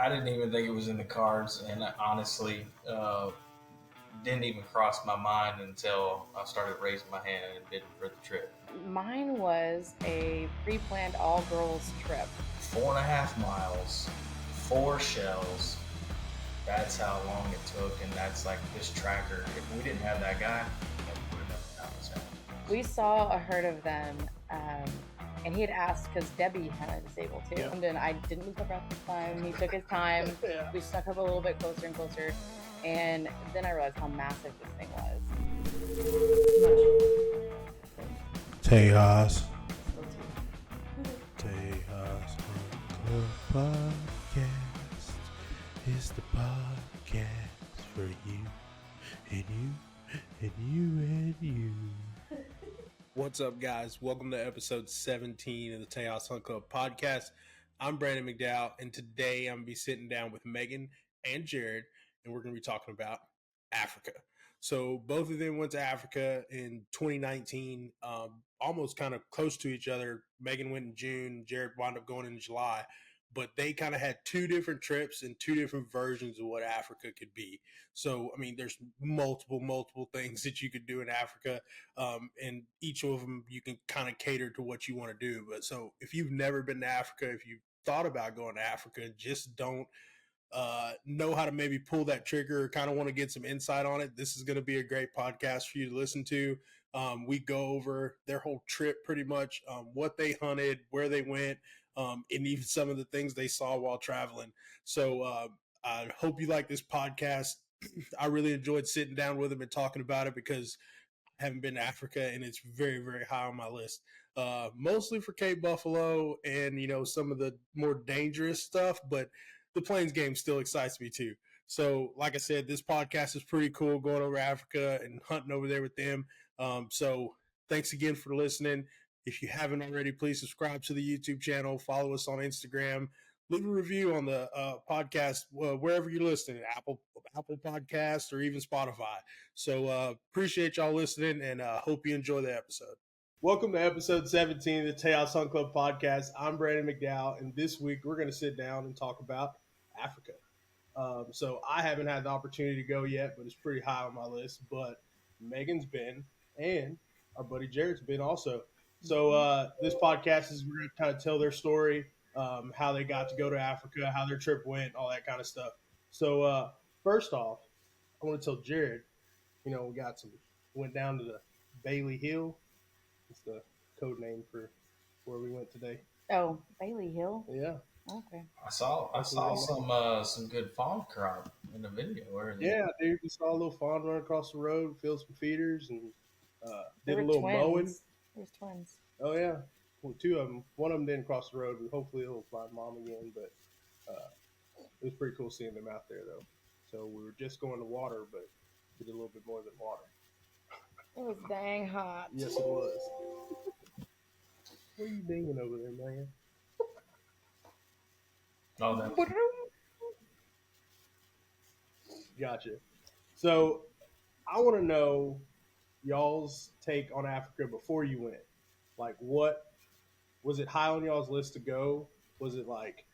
I didn't even think it was in the cards, and I honestly didn't even cross my mind until I started raising my hand and bidding for the trip. Mine was a pre-planned all-girls trip. 4.5 miles, 4 shells. That's how long it took, and that's like this tracker. If we didn't have that guy, we would have never found this out. We saw a herd of them, and he had asked because Debbie kind of disabled too, and I didn't lose my breath this time. He took his time. We snuck up a little bit closer and closer, and then I realized how massive this thing was. Tejas Hunt Club Podcast is the podcast for you and you and you and you. What's up, guys? Welcome to episode 17 of the Tejas Hunt Club Podcast. I'm Brandon and today I'm going to be sitting down with Meagan and Jared, and we're going to be talking about Africa. So both of them went to Africa in 2019, almost kind of close to each other. Meagan went in June, Jared wound up going in July, but they kind of had two different trips and two different versions of what Africa could be. So, I mean, there's multiple things that you could do in Africa, and each of them you can kind of cater to what you want to do. But so if you've never been to Africa, if you've thought about going to Africa, just don't know how to maybe pull that trigger or kind of want to get some insight on it, this is going to be a great podcast for you to listen to. We go over their whole trip pretty much, what they hunted, where they went, and even some of the things they saw while traveling. So I hope you like this podcast. I really enjoyed sitting down with them and talking about it because I haven't been to Africa and it's very, very high on my list. Mostly for Cape Buffalo and, you know, some of the more dangerous stuff, but the Plains game still excites me too. So, like I said, this podcast is pretty cool, going over Africa and hunting over there with them. So thanks again for listening. If you haven't already, please subscribe to the YouTube channel, follow us on Instagram, leave a review on the podcast, wherever you're listening, Apple Podcasts or even Spotify. So appreciate y'all listening and hope you enjoy the episode. Welcome to episode 17 of the Tejas Hunt Club Podcast. I'm Brandon McDowell, and this week we're going to sit down and talk about Africa. So I haven't had the opportunity to go yet, but it's pretty high on my list. But Megan's been, and our buddy Jared's been also. So this podcast is, we're going to kind of tell their story, how they got to go to Africa, how their trip went, all that kind of stuff. So first off, I want to tell Jared, you know, went down to the Bailey Hill. It's the code name for where we went today. Oh, Bailey Hill? Yeah. Okay. I saw some good fawn crop in the video. Yeah, dude, we saw a little fawn run across the road, filled some feeders, and did a little twins. mowing. There's twins. Oh yeah, well, two of them. One of them didn't cross the road, but hopefully he'll find mom again. But it was pretty cool seeing them out there, though. So we were just going to water, but we did a little bit more than water. It was dang hot. Yes, it was. What are you dinging over there, man? Oh, that. Gotcha. So I want to know y'all's take on Africa before you went. Like, what was it high on y'all's list to go? Was it like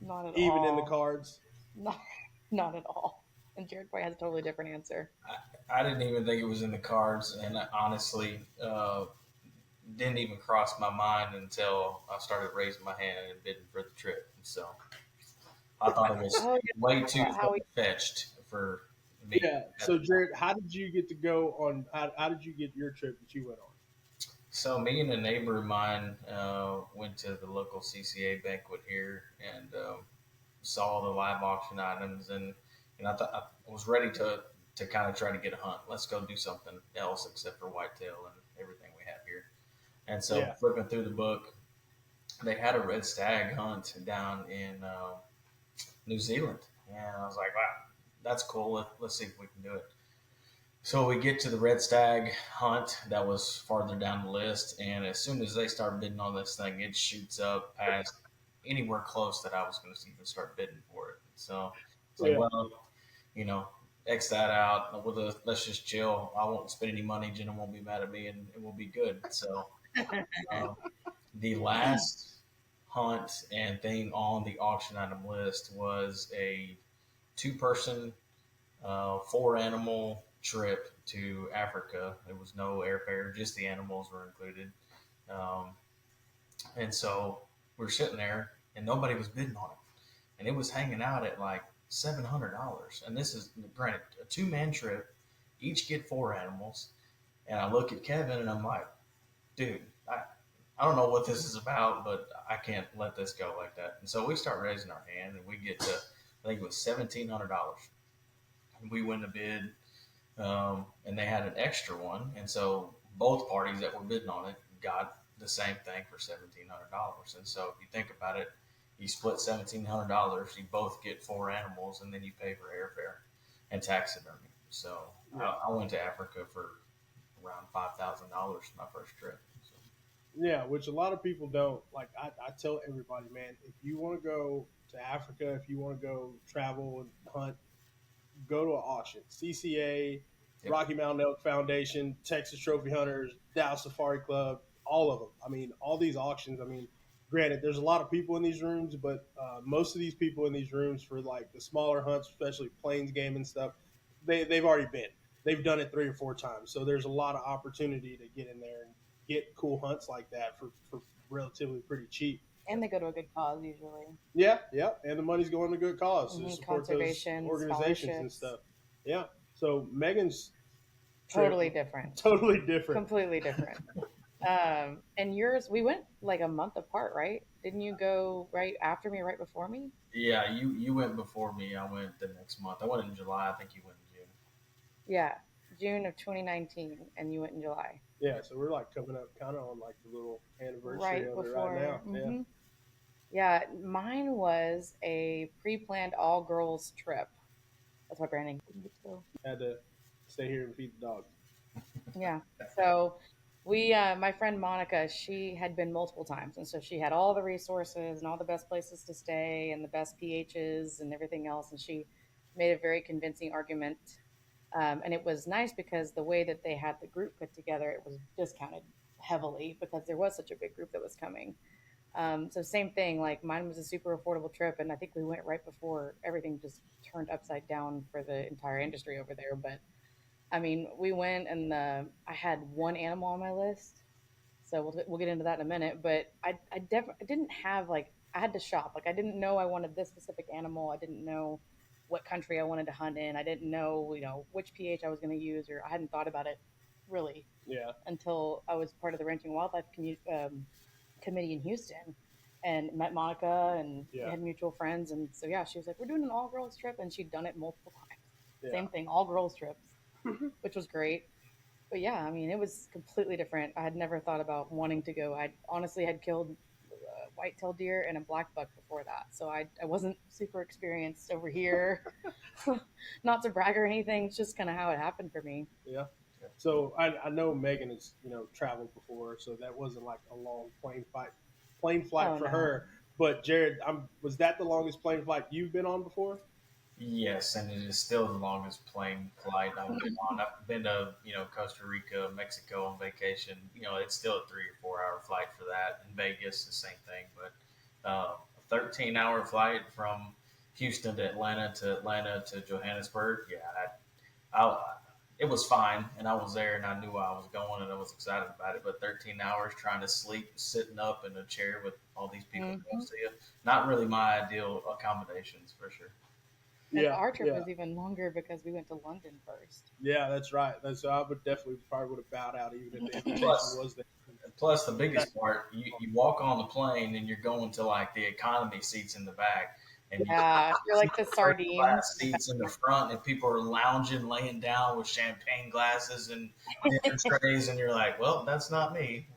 not at even all in the cards? Not at all. And Jared probably has a totally different answer. I didn't even think it was in the cards, and I honestly didn't even cross my mind until I started raising my hand and bidding for the trip. So I thought it was way too fetched for me. Yeah. So Jared, how did you get to go on? How did you get your trip that you went on? So me and a neighbor of mine went to the local CCA banquet here and saw the live auction items, and I thought I was ready to kind of try to get a hunt. Let's go do something else except for whitetail and everything we have here. And so flipping through the book, they had a red stag hunt down in New Zealand. And I was like, wow, that's cool. Let's see if we can do it. So we get to the red stag hunt that was farther down the list. And as soon as they start bidding on this thing, it shoots up past anywhere close that I was going to even start bidding for it. So it's like, well, you know, X that out. Let's just chill. I won't spend any money. Jenna won't be mad at me, and it will be good. So the last hunt and thing on the auction item list was a 2-person, 4-animal trip to Africa. There was no airfare, just the animals were included. Um, and so we were sitting there, and nobody was bidding on it, and it was hanging out at like $700. And this is granted a 2-man trip, each get 4 animals. And I look at Kevin, and I'm like, dude, I don't know what this is about, but I can't let this go like that. And so we start raising our hand, and we get to, I think it was $1,700. And we win the bid, and they had an extra one. And so both parties that were bidding on it got the same thing for $1,700. And so if you think about it, you split $1,700, you both get 4 animals, and then you pay for airfare and taxidermy. So I went to Africa for around $5,000 my first trip. So. Yeah, which a lot of people don't. Like, I tell everybody, man, if you want to go to Africa, if you want to go travel and hunt, go to an auction. CCA, Yep. Rocky Mountain Elk Foundation, Texas Trophy Hunters, Dallas Safari Club, all of them. I mean, all these auctions. I mean, granted, there's a lot of people in these rooms, but most of these people in these rooms for like the smaller hunts, especially plains game and stuff, they've already been. They've done it 3 or 4 times. So there's a lot of opportunity to get in there and get cool hunts like that for relatively pretty cheap. And they go to a good cause usually. Yeah, and the money's going to good cause to support those Conservation, organizations and stuff. Yeah. So Megan's totally different. Totally different. Completely different. And yours, we went like a month apart, right? Didn't you go right after me, right before me? Yeah, you went before me. I went the next month. I went in July. I think you went in June. Yeah, June of 2019, and you went in July. Yeah, so we're like coming up kind of on like the little anniversary Right of before. it right now. Mm-hmm. Yeah, mine was a pre-planned all-girls trip. That's why Brandon didn't get to go. Had to stay here and feed the dogs. Yeah. So my friend Monica, she had been multiple times. And so she had all the resources and all the best places to stay and the best PHs and everything else. And she made a very convincing argument. And it was nice because the way that they had the group put together, it was discounted heavily because there was such a big group that was coming. So same thing, like mine was a super affordable trip. And I think we went right before everything just turned upside down for the entire industry over there. But I mean, we went and I had 1 animal on my list, so we'll get into that in a minute. But I didn't have I had to shop. Like I didn't know I wanted this specific animal. I didn't know what country I wanted to hunt in. I didn't know which PH I was going to use, or I hadn't thought about it really. Yeah. Until I was part of the Ranching Wildlife committee in Houston, and met Monica, and we had mutual friends, and so she was like, "We're doing an all-girls trip," and she'd done it multiple times. Yeah. Same thing, all-girls trips. Which was great. But yeah, I mean, it was completely different. I had never thought about wanting to go. I honestly had killed a white-tailed deer and a black buck before that. So I wasn't super experienced over here. Not to brag or anything. It's just kind of how it happened for me. Yeah. So I know Megan has, traveled before, so that wasn't like a long plane flight for her. But Jared, was that the longest plane flight you've been on before? Yes, and it is still the longest plane flight I've been on. I've been to, Costa Rica, Mexico on vacation. It's still a 3 or 4 hour flight for that. In Vegas, the same thing. But a 13-hour flight from Houston to Atlanta to Johannesburg. Yeah, it was fine, and I was there, and I knew where I was going, and I was excited about it. But 13 hours trying to sleep, sitting up in a chair with all these people close to you, not really my ideal accommodations for sure. And our trip was even longer because we went to London first. Yeah, that's right. So I would probably would have bowed out even if the invitation was there. Plus, the biggest part, you walk on the plane and you're going to like the economy seats in the back. And you're like the sardines. Seats in the front, and people are lounging, laying down with champagne glasses and dinner trays, and you're like, well, that's not me.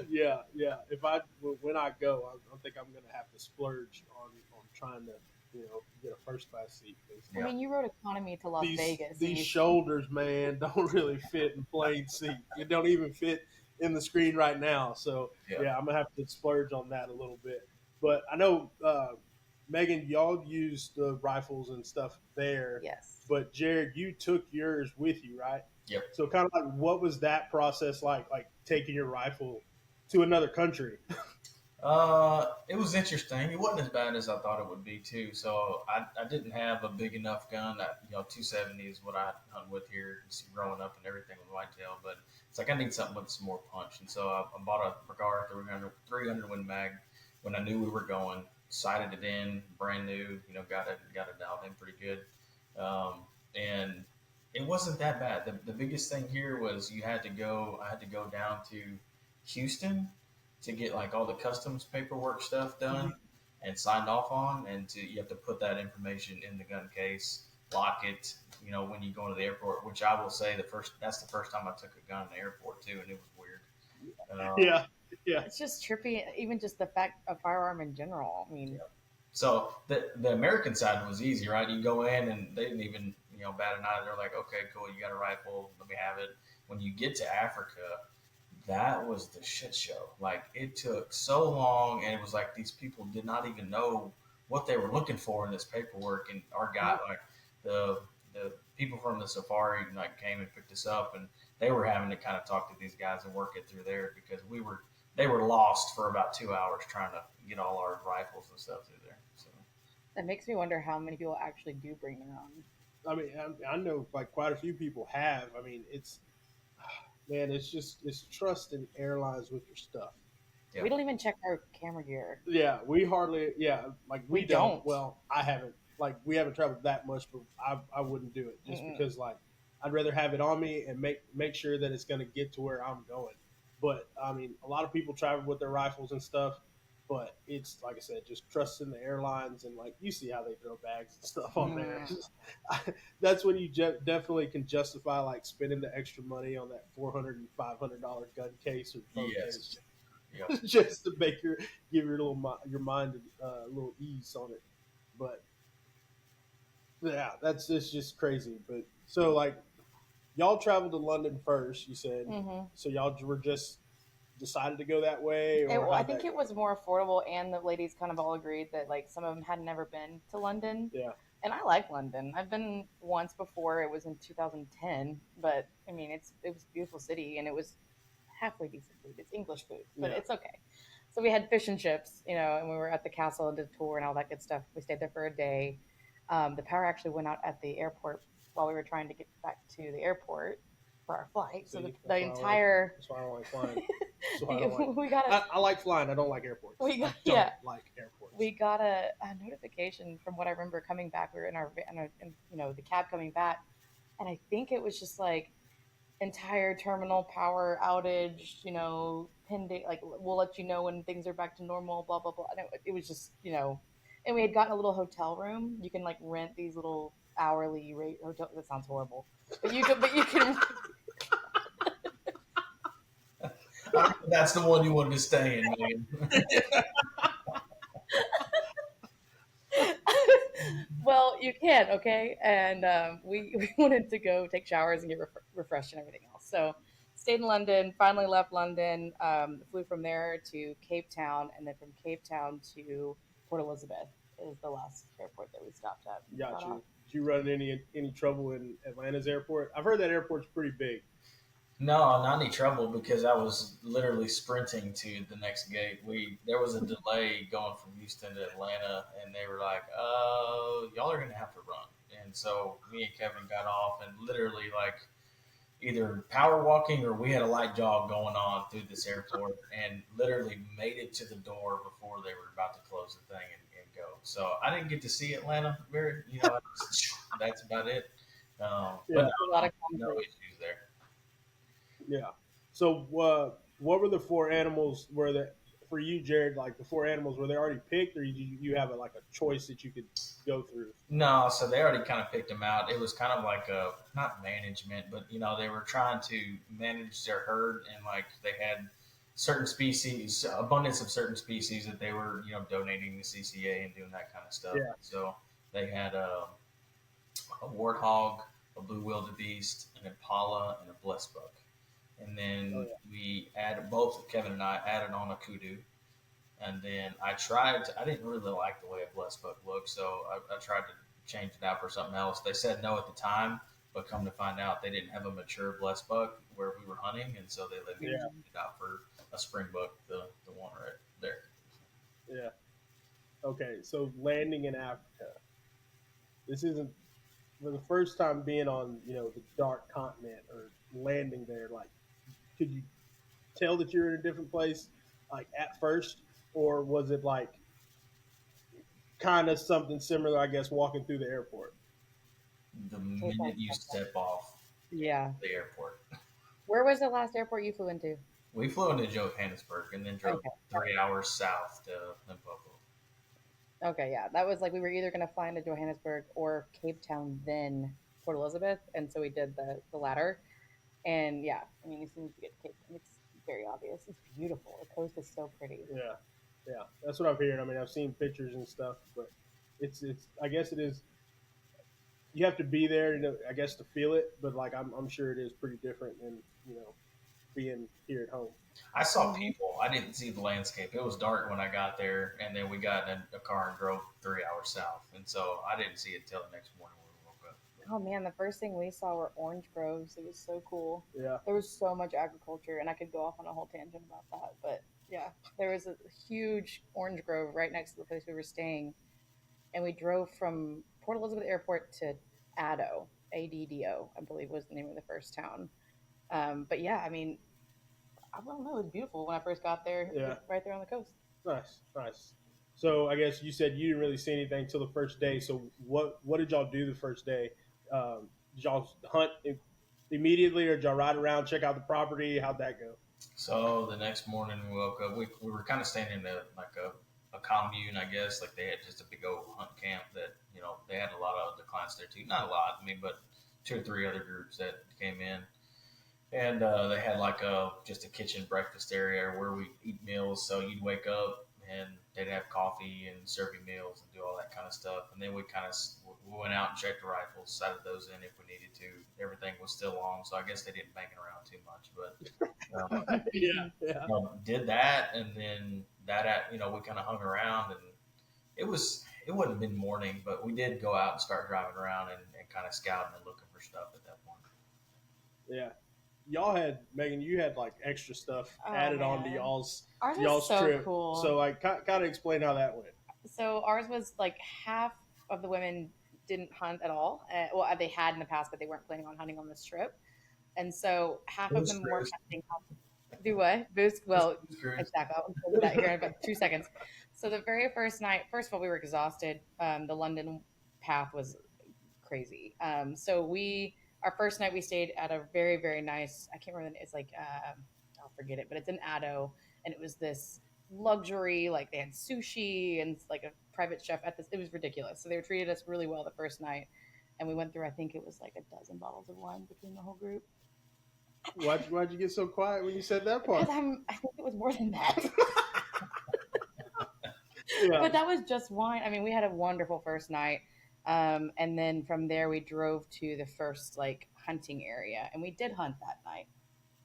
Yeah. When I go, I think I'm going to have to splurge on trying to get a first class seat. I mean, you rode economy to Las Vegas. These shoulders, man, don't really fit in plane seat. It don't even fit in the screen right now. So I'm gonna have to splurge on that a little bit. But I know, Megan, y'all used the rifles and stuff there. Yes. But Jared, you took yours with you, right? Yep. So kind of like, what was that process like taking your rifle to another country? It was interesting. It wasn't as bad as I thought it would be too. So I didn't have a big enough gun. 270 is what I hunt with here, just growing up and everything with whitetail. But it's like I need something with some more punch, and so I bought a Bergara 300 Win Mag when I knew we were going. Sighted it in, brand new. Got it dialed in pretty good, and it wasn't that bad. The biggest thing here was I had to go down to Houston to get like all the customs paperwork stuff done and signed off on, and you have to put that information in the gun case, lock it. When you go into the airport, which I will say that's the first time I took a gun in the airport too, and it was weird. Yeah. It's just trippy, even just the fact of firearm in general. I mean, yeah. So the American side was easy, right? You go in and they didn't even bat an eye. They're like, okay, cool, you got a rifle, let me have it. When you get to Africa, that was the shit show. Like, it took so long, and it was like these people did not even know what they were looking for in this paperwork. And our guy, like the people from the safari, like came and picked us up, and they were having to kind of talk to these guys and work it through there because they were lost for about 2 hours trying to get all our rifles and stuff through there. So that makes me wonder how many people actually do bring their own. I mean, I know like quite a few people have. I mean, it's trust in airlines with your stuff. Yeah. We don't even check our camera gear. Yeah, we hardly. Yeah, like we don't. Well, I haven't. Like, we haven't traveled that much, but I wouldn't do it just because like I'd rather have it on me and make sure that it's going to get to where I'm going. But I mean, a lot of people travel with their rifles and stuff. But it's, like I said, just trusting the airlines, and like you see how they throw bags and stuff on there. That's when you definitely can justify like spending the extra money on that $400 and $500 gun case or phone case, just to give your mind a little ease on it. But yeah, it's just crazy. But so like y'all traveled to London first, you said. So y'all were just decided to go that way? I think it was more affordable, and the ladies kind of all agreed that like some of them had never been to London. Yeah. And I like London. I've been once before. It was in 2010, but I mean, it was a beautiful city, and it was halfway decent food. It's English food, but it's okay. So we had fish and chips, and we were at the castle and did a tour and all that good stuff. We stayed there for a day. The power actually went out at the airport while we were trying to get back to the airport for our flight. So the entire. That's why I don't like flying. I like flying. I don't like airports. Like airports. We got a notification from what I remember coming back. We were in the cab coming back, and I think it was just like entire terminal power outage. Pending. Like, we'll let you know when things are back to normal. Blah blah blah. And it was just and we had gotten a little hotel room. You can like rent these little hourly rate hotel. That sounds horrible, but you can. That's the one you wanted to stay in, man. Well, you can, okay? And we wanted to go take showers and get refreshed and everything else. So stayed in London, finally left London, flew from there to Cape Town, and then from Cape Town to Port Elizabeth is the last airport that we stopped at. Got you. Did you run any trouble in Atlanta's airport? I've heard that airport's pretty big. No, not any trouble because I was literally sprinting to the next gate. There was a delay going from Houston to Atlanta, and they were like, y'all are going to have to run. And so me and Kevin got off and literally like either power walking or we had a light jog going on through this airport and literally made it to the door before they were about to close the thing and go. So I didn't get to see Atlanta very, that's about it. But no issues there. Yeah. So what were the four animals? For you, Jared? Like the four animals, were they already picked, or you have a choice that you could go through? No, so they already kind of picked them out. It was kind of like not management, but they were trying to manage their herd, and like they had certain species, abundance of certain species that they were donating to CCA and doing that kind of stuff. Yeah. So they had a warthog, a blue wildebeest, an impala, and a blessbuck. And then Kevin and I added on a kudu. And then I didn't really like the way a blessbuck looked, so I tried to change it out for something else. They said no at the time, but come to find out they didn't have a mature blessbuck where we were hunting, and so they let me change it out for a springbuck, the one right there. Yeah. Okay. So landing in Africa. This isn't for the first time being on, the dark continent or landing there. Like, could you tell that you're in a different place, like at first, or was it like kind of something similar? I guess walking through the airport. The Cape Town. minute you step off Yeah. the airport. Where was the last airport you flew into? We flew into Johannesburg and then drove Okay. 3 hours south to Limpopo. Okay, yeah. That was like we were either going to fly into Johannesburg or Cape Town, then Port Elizabeth. And so we did the latter. And yeah, I mean, as soon as you get to Cape Town, it's very obvious. It's beautiful. The coast is so pretty. Yeah, yeah, that's what I'm hearing. I mean, I've seen pictures and stuff, but it's. I guess it is. You have to be there, I guess, to feel it. But like, I'm sure it is pretty different than being here at home. I saw people. I didn't see the landscape. It was dark when I got there, and then we got in a car and drove 3 hours south. And so I didn't see it till the next morning when we woke up. Oh man, the first thing we saw were orange groves. It was so cool. Yeah, There was so much agriculture, and I could go off on a whole tangent about that. But yeah, there was a huge orange grove right next to the place we were staying, and we drove from Port Elizabeth Airport to Addo, ADDO, I believe was the name of the first town. But yeah, I mean, I don't know, it was beautiful when I first got there. Yeah. Right there on the coast. nice, nice. So I guess you said you didn't really see anything till the first day. So what did y'all do the first day? Did y'all hunt immediately, or did y'all ride around, check out the property? How'd that go? So the next morning we woke up. We were kind of staying in a commune, I guess. Like they had just a big old hunt camp that they had a lot of other clients there too. Not a lot, I mean, but 2 or 3 other groups that came in. And they had just a kitchen breakfast area where we eat meals. So you'd wake up and they'd have coffee and serve you meals and do all that kind of stuff. And then we went out and checked the rifles, sighted those in if we needed to. Everything was still on, so I guess they didn't bang it around too much. But Yeah. did that, and then we kind of hung around, and it wouldn't have been morning, but we did go out and start driving around and kind of scouting and looking for stuff at that point. Yeah. Y'all had, Meagan, you had like extra stuff added on to y'all's Ours was so trip. cool. So like, kind of explain how that went. So ours was like half of the women didn't hunt at all. Well, they had in the past, but they weren't planning on hunting on this trip. And so half of them were hunting. Do what? Boost? Well, exactly. I'll tell you that here in about 2 seconds. So the very first night, first of all, we were exhausted. The London path was crazy. Our first night we stayed at a very, very nice, I can't remember, it's like, I'll forget it, but it's in Addo, and it was this luxury, like they had sushi and like a private chef at this, it was ridiculous. So they treated us really well the first night, and we went through, I think it was like a dozen bottles of wine between the whole group. Why'd you get so quiet when you said that part? I think it was more than that. Yeah. But that was just wine. I mean, we had a wonderful first night. And then from there, we drove to the first like hunting area, and we did hunt that night.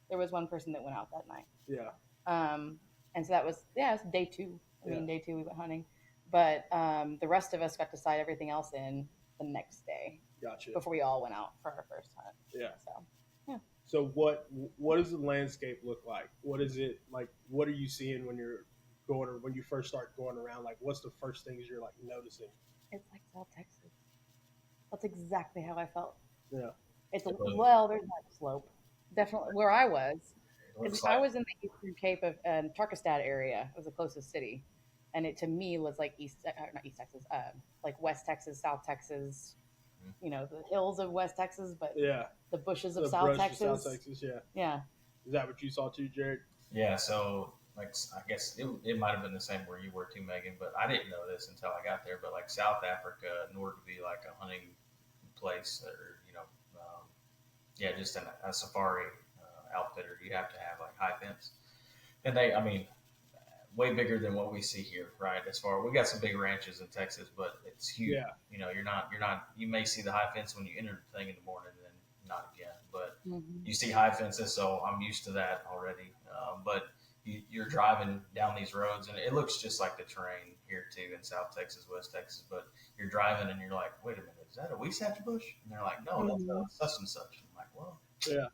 There was one person that went out that night. Yeah. And so that was, it was day 2. I mean, day 2 we went hunting, but the rest of us got to sight everything else in the next day. Gotcha. Before we all went out for our first hunt. Yeah. So, yeah. So what does the landscape look like? What is it like? What are you seeing when you're going, or when you first start going around? Like, what's the first things you're like noticing? It's like South Texas. That's exactly how I felt. Yeah. It's there's not a slope. Definitely where I was. I was in the Eastern Cape of Tarkastad area. It was the closest city, and it to me was like not East Texas, like West Texas, South Texas. The hills of West Texas, but the bushes of South Texas. South Texas, yeah. Yeah. Is that what you saw too, Jared? Yeah. So like I guess it might have been the same where you were too, Meagan, but I didn't know this until I got there. But like South Africa, in order to be like a hunting place, or just a safari outfitter, you have to have like high fence, and way bigger than what we see here, right? As far we got some big ranches in Texas, but it's huge. Yeah. You're not. You may see the high fence when you enter the thing in the morning, and then not again. But you see high fences, so I'm used to that already. But you're driving down these roads, and it looks just like the terrain here too in South Texas, West Texas. But you're driving, and you're like, wait a minute, is that a Weisach bush? And they're like, no, that's such and such. I'm like, well, yeah.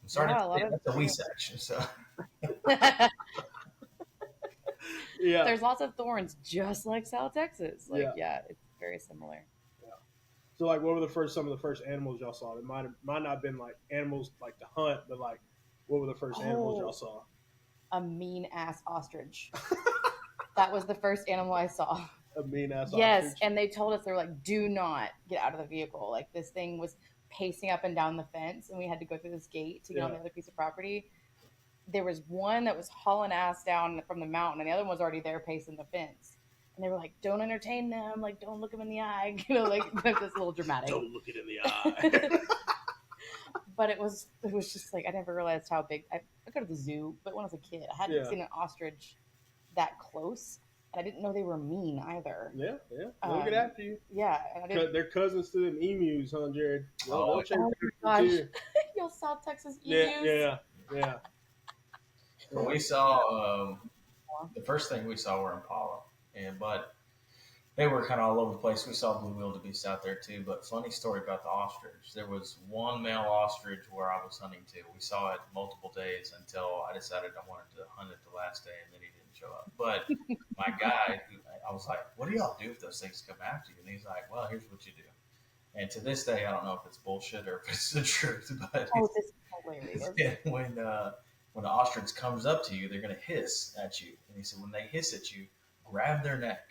I'm starting to think that's a Weisach. So. Yeah. There's lots of thorns, just like South Texas. Like, yeah, it's very similar. Yeah. So, like, what were some of the first animals y'all saw? It might not have been like animals like to hunt, but like, what were the first animals y'all saw? A mean ass ostrich. That was the first animal I saw. A mean ass ostrich. Yes, and they told us, they were like, "Do not get out of the vehicle." Like, this thing was pacing up and down the fence, and we had to go through this gate to get on the other piece of property. There was one that was hauling ass down from the mountain, and the other one was already there pacing the fence. And they were like, "Don't entertain them. Like, don't look them in the eye." You know, like, that's just a little dramatic. Don't look it in the eye. But it was just like, I never realized how big. I go to the zoo, but when I was a kid, I hadn't seen an ostrich that close, and I didn't know they were mean either. Yeah. They'll get after you. Yeah, and they're cousins to them emus, huh, Jared? Oh my gosh, yo, South Texas emus. Yeah. Well, we saw the first thing we saw were impala, but they were kind of all over the place. We saw blue wildebeest out there too. But funny story about the ostrich. There was one male ostrich where I was hunting too. We saw it multiple days until I decided I wanted to hunt it the last day, and then he didn't show up. But my guy, I was like, "What do y'all do if those things come after you?" And he's like, "Well, here's what you do." And to this day, I don't know if it's bullshit or if it's the truth. But this is hilarious. When the ostrich comes up to you, they're going to hiss at you. And he said, when they hiss at you, grab their neck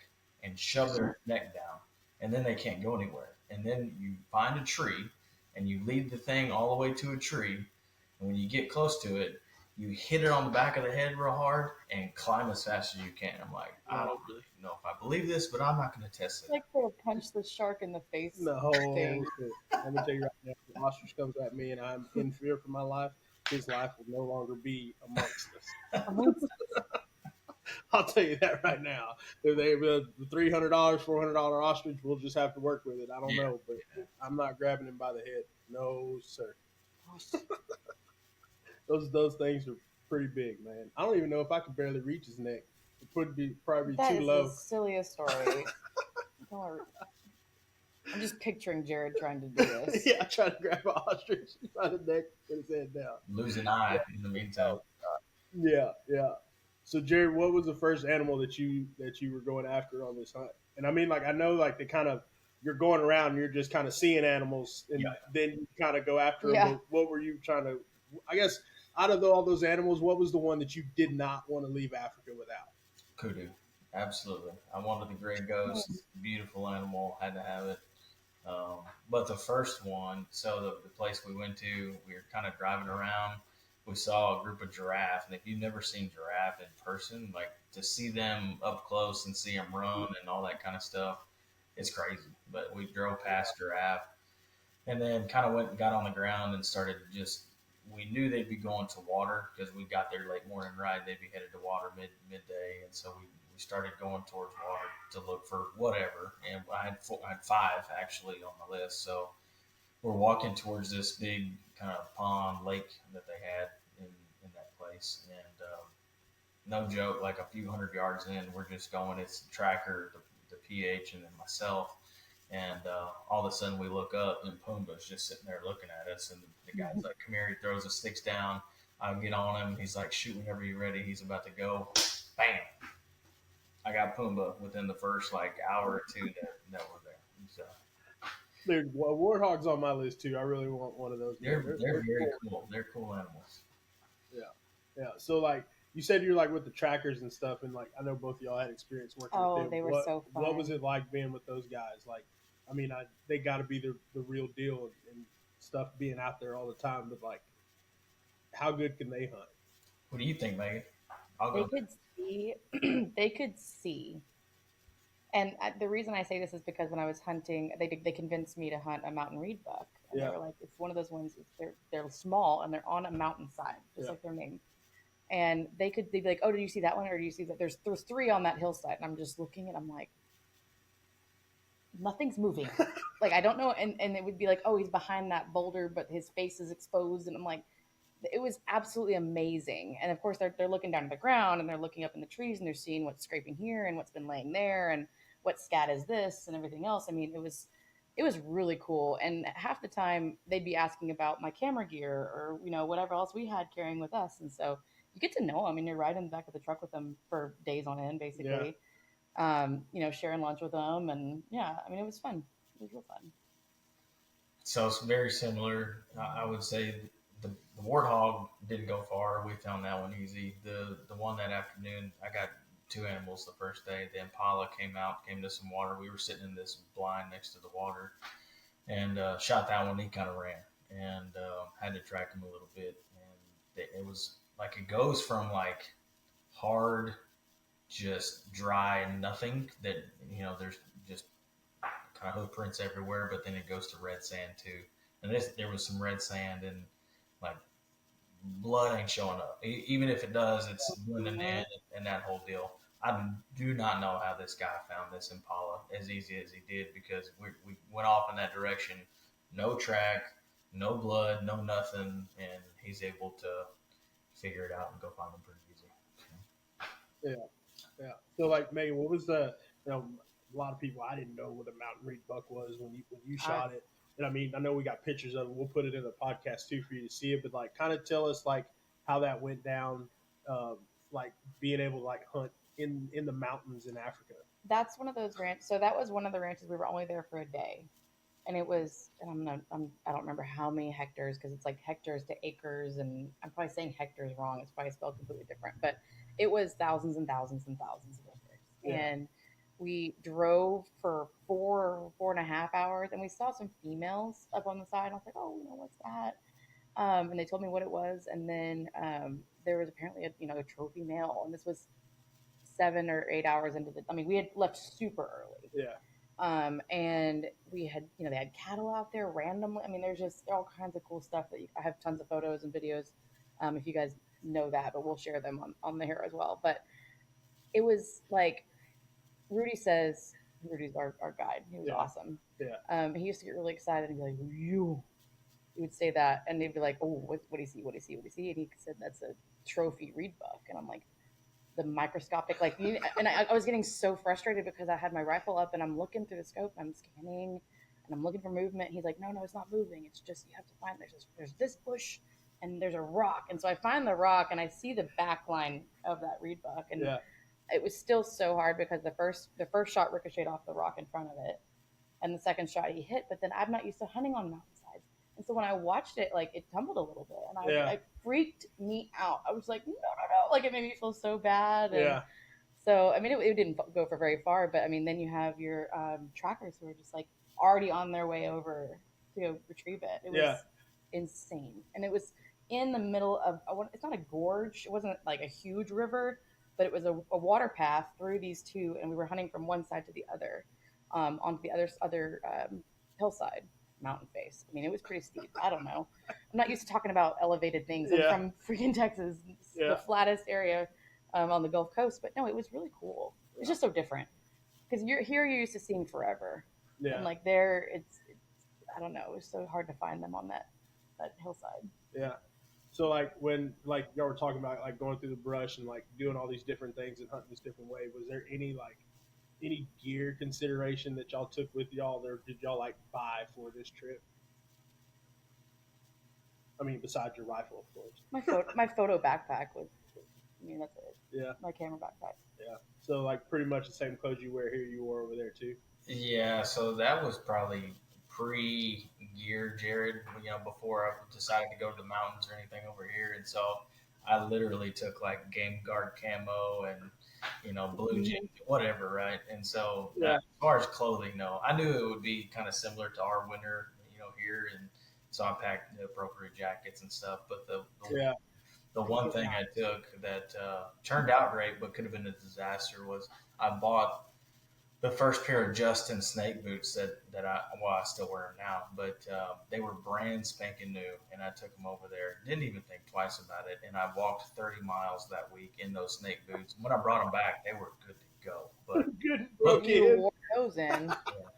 and shove their neck down, and then they can't go anywhere. And then you find a tree, and you lead the thing all the way to a tree. And when you get close to it, you hit it on the back of the head real hard and climb as fast as you can. I'm like, I don't really know if I believe this, but I'm not going to test it. Like, they'll punch the shark in the face. No, shit. Let me tell you right now, if the ostrich comes at me and I'm in fear for my life, his life will no longer be amongst us. I'll tell you that right now. If they the $300, $400 ostrich, we'll just have to work with it. I don't know, but I'm not grabbing him by the head. No, sir. Those things are pretty big, man. I don't even know if I could barely reach his neck. It would probably that too low. That is the silliest story. I'm just picturing Jared trying to do this. Yeah, trying to grab an ostrich by the neck, put his head down. Lose an eye in the meantime. Yeah. So, Jared, what was the first animal that you were going after on this hunt? And I mean, like, I know, like, you're going around and you're just kind of seeing animals, and then you kind of go after them. What were you trying to? I guess out of all those animals, what was the one that you did not want to leave Africa without? Kudu, absolutely. I wanted the gray ghost, beautiful animal, had to have it. But the first one, so the place we went to, we were kind of driving around. We saw a group of giraffe, and if you've never seen giraffe in person, like, to see them up close and see them run and all that kind of stuff, it's crazy. But we drove past giraffe, and then kind of went and got on the ground and started we knew they'd be going to water because we got their late morning ride. They'd be headed to water midday, and so we started going towards water to look for whatever. And I had 5 actually on the list, so we're walking towards this big kind of pond lake that they had in that place, and no joke, like a few hundred yards in, we're just going. It's the tracker, the PH, and then myself. And all of a sudden we look up, and Pumbaa's just sitting there looking at us. And the guy's like, "Come here." He throws the sticks down. I get on him. He's like, "Shoot whenever you're ready." He's about to go. Bam! I got Pumbaa within the first hour or two that were there. So, dude, warthogs on my list too. I really want one of those. They're very cool. They're cool animals. Yeah. So, like, you said you're like with the trackers and stuff, and like I know both of y'all had experience working with them. They were so fun. What was it like being with those guys? Like, I mean, they got to be the real deal and stuff, being out there all the time. But like, how good can they hunt? What do you think, Megan? They could see. And the reason I say this is because when I was hunting, they convinced me to hunt a mountain reed buck. And they were like, it's one of those ones. They're small and they're on a mountainside, just like their name. And they'd be like, "Oh, did you see that one? Or do you see that? There's 3 on that hillside." And I'm just looking and I'm like, nothing's moving. Like, I don't know. And it would be like, "Oh, he's behind that boulder, but his face is exposed." And I'm like, it was absolutely amazing. And of course they're looking down at the ground and they're looking up in the trees and they're seeing what's scraping here and what's been laying there and what scat is this and everything else. I mean, it was really cool. And half the time they'd be asking about my camera gear or, whatever else we had carrying with us. And so you get to know them. I mean, you're riding in the back of the truck with them for days on end, basically. Sharing lunch with them, and I mean, it was fun. It was real fun. So it's very similar. I would say the warthog didn't go far. We found that one easy. The one that afternoon, I got 2 animals the first day. The impala came to some water. We were sitting in this blind next to the water, and shot that one. He kind of ran, and had to track him a little bit. And it was like it goes from like hard, just dry nothing that there's just kind of hoof prints everywhere, but then it goes to red sand too. And there was some red sand, and like blood ain't showing up. Even if it does, it's blending in and that whole deal. I do not know how this guy found this impala as easy as he did, because we went off in that direction, no track, no blood, no nothing, and he's able to figure it out and go find them pretty easy. Yeah. So, like, Meagan, what was a lot of people, I didn't know what a mountain reed buck was when you shot it. And I mean, I know we got pictures of it. We'll put it in the podcast too for you to see it. But like, kind of tell us like how that went down, like being able to like hunt in the mountains in Africa. That's one of those ranches. So that was one of the ranches. We were only there for a day, and it was. And I don't remember how many hectares, because it's like hectares to acres, and I'm probably saying hectares wrong. It's probably spelled completely different, but it was thousands and thousands and thousands of acres. Yeah. And we drove for 4.5 hours, and we saw some females up on the side. I was like, oh, what's that? And they told me what it was. And then there was apparently a trophy male, and this was 7 or 8 hours into we had left super early. Yeah. And we had, they had cattle out there randomly. I mean, there's just all kinds of cool stuff I have tons of photos and videos. If you guys know that, but we'll share them on the here as well. But it was like, Rudy's our guide. He was awesome. Yeah. He used to get really excited and be like, you. He would say that, and they'd be like, oh, what do you see? What do you see? What do you see? And he said, that's a trophy reed buck. And I'm like, the microscopic, and I was getting so frustrated because I had my rifle up and I'm looking through the scope, I'm scanning and I'm looking for movement. He's like, no, it's not moving. It's just, you have to find, there's this bush and there's a rock. And so I find the rock and I see the back line of that reed buck. And it was still so hard because the first shot ricocheted off the rock in front of it. And the second shot he hit, but then I'm not used to hunting on mountainsides. And so when I watched it, like, it tumbled a little bit, and I freaked me out. I was like, no. Like, it made me feel so bad. And so, I mean, it didn't go for very far, but, I mean, then you have your trackers who are just, like, already on their way over to go retrieve it. It was insane. And it was in the middle of, it's not a gorge. It wasn't, like, a huge river, but it was a water path through these two, and we were hunting from one side to the other, onto the other hillside. Mountain face. I mean, it was pretty steep. I don't know. I'm not used to talking about elevated things. I'm from freaking Texas, the flattest area on the Gulf Coast. But no, it was really cool. It's just so different because you're used to seeing forever, and like there, it's I don't know. It was so hard to find them on that hillside. Yeah. So like when like y'all were talking about like going through the brush and like doing all these different things and hunting this different way, was there any gear consideration that y'all took with y'all, or did y'all like buy for this trip? I mean, besides your rifle, of course. My photo backpack was, that's it. Yeah. My camera backpack. Yeah. So like pretty much the same clothes you wear here, you wore over there too. Yeah. So that was probably pre-gear, Jared. Before I decided to go to the mountains or anything over here, and so I literally took like Game Guard camo and blue jeans, whatever, right? And so as far as clothing, no, I knew it would be kind of similar to our winter, here, and so I packed the appropriate jackets and stuff. But the one thing I took that turned out great, but could have been a disaster, was I bought the first pair of Justin snake boots that I still wear them now, but they were brand spanking new, and I took them over there. Didn't even think twice about it, and I walked 30 miles that week in those snake boots. When I brought them back, they were good to go. But you wore those in.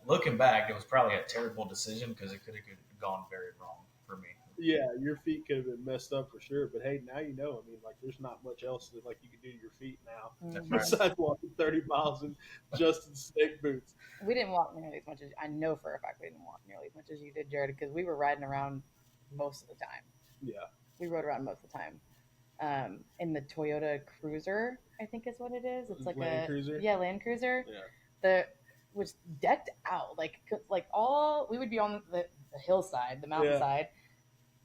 Looking back, it was probably a terrible decision because it could have gone very wrong for me. Yeah, your feet could have been messed up for sure. But hey, now you know. I mean, like, there's not much else that like you can do to your feet now besides walking 30 miles in Justin snake boots. We didn't walk nearly as much as I know for a fact. We didn't walk nearly as much as you did, Jared, because we were riding around most of the time. Yeah, we rode around most of the time. in the Toyota Cruiser, I think is what it is. It's like Land Cruiser? Yeah, Land Cruiser. Yeah. The was decked out like all we would be on the hillside, the mountainside,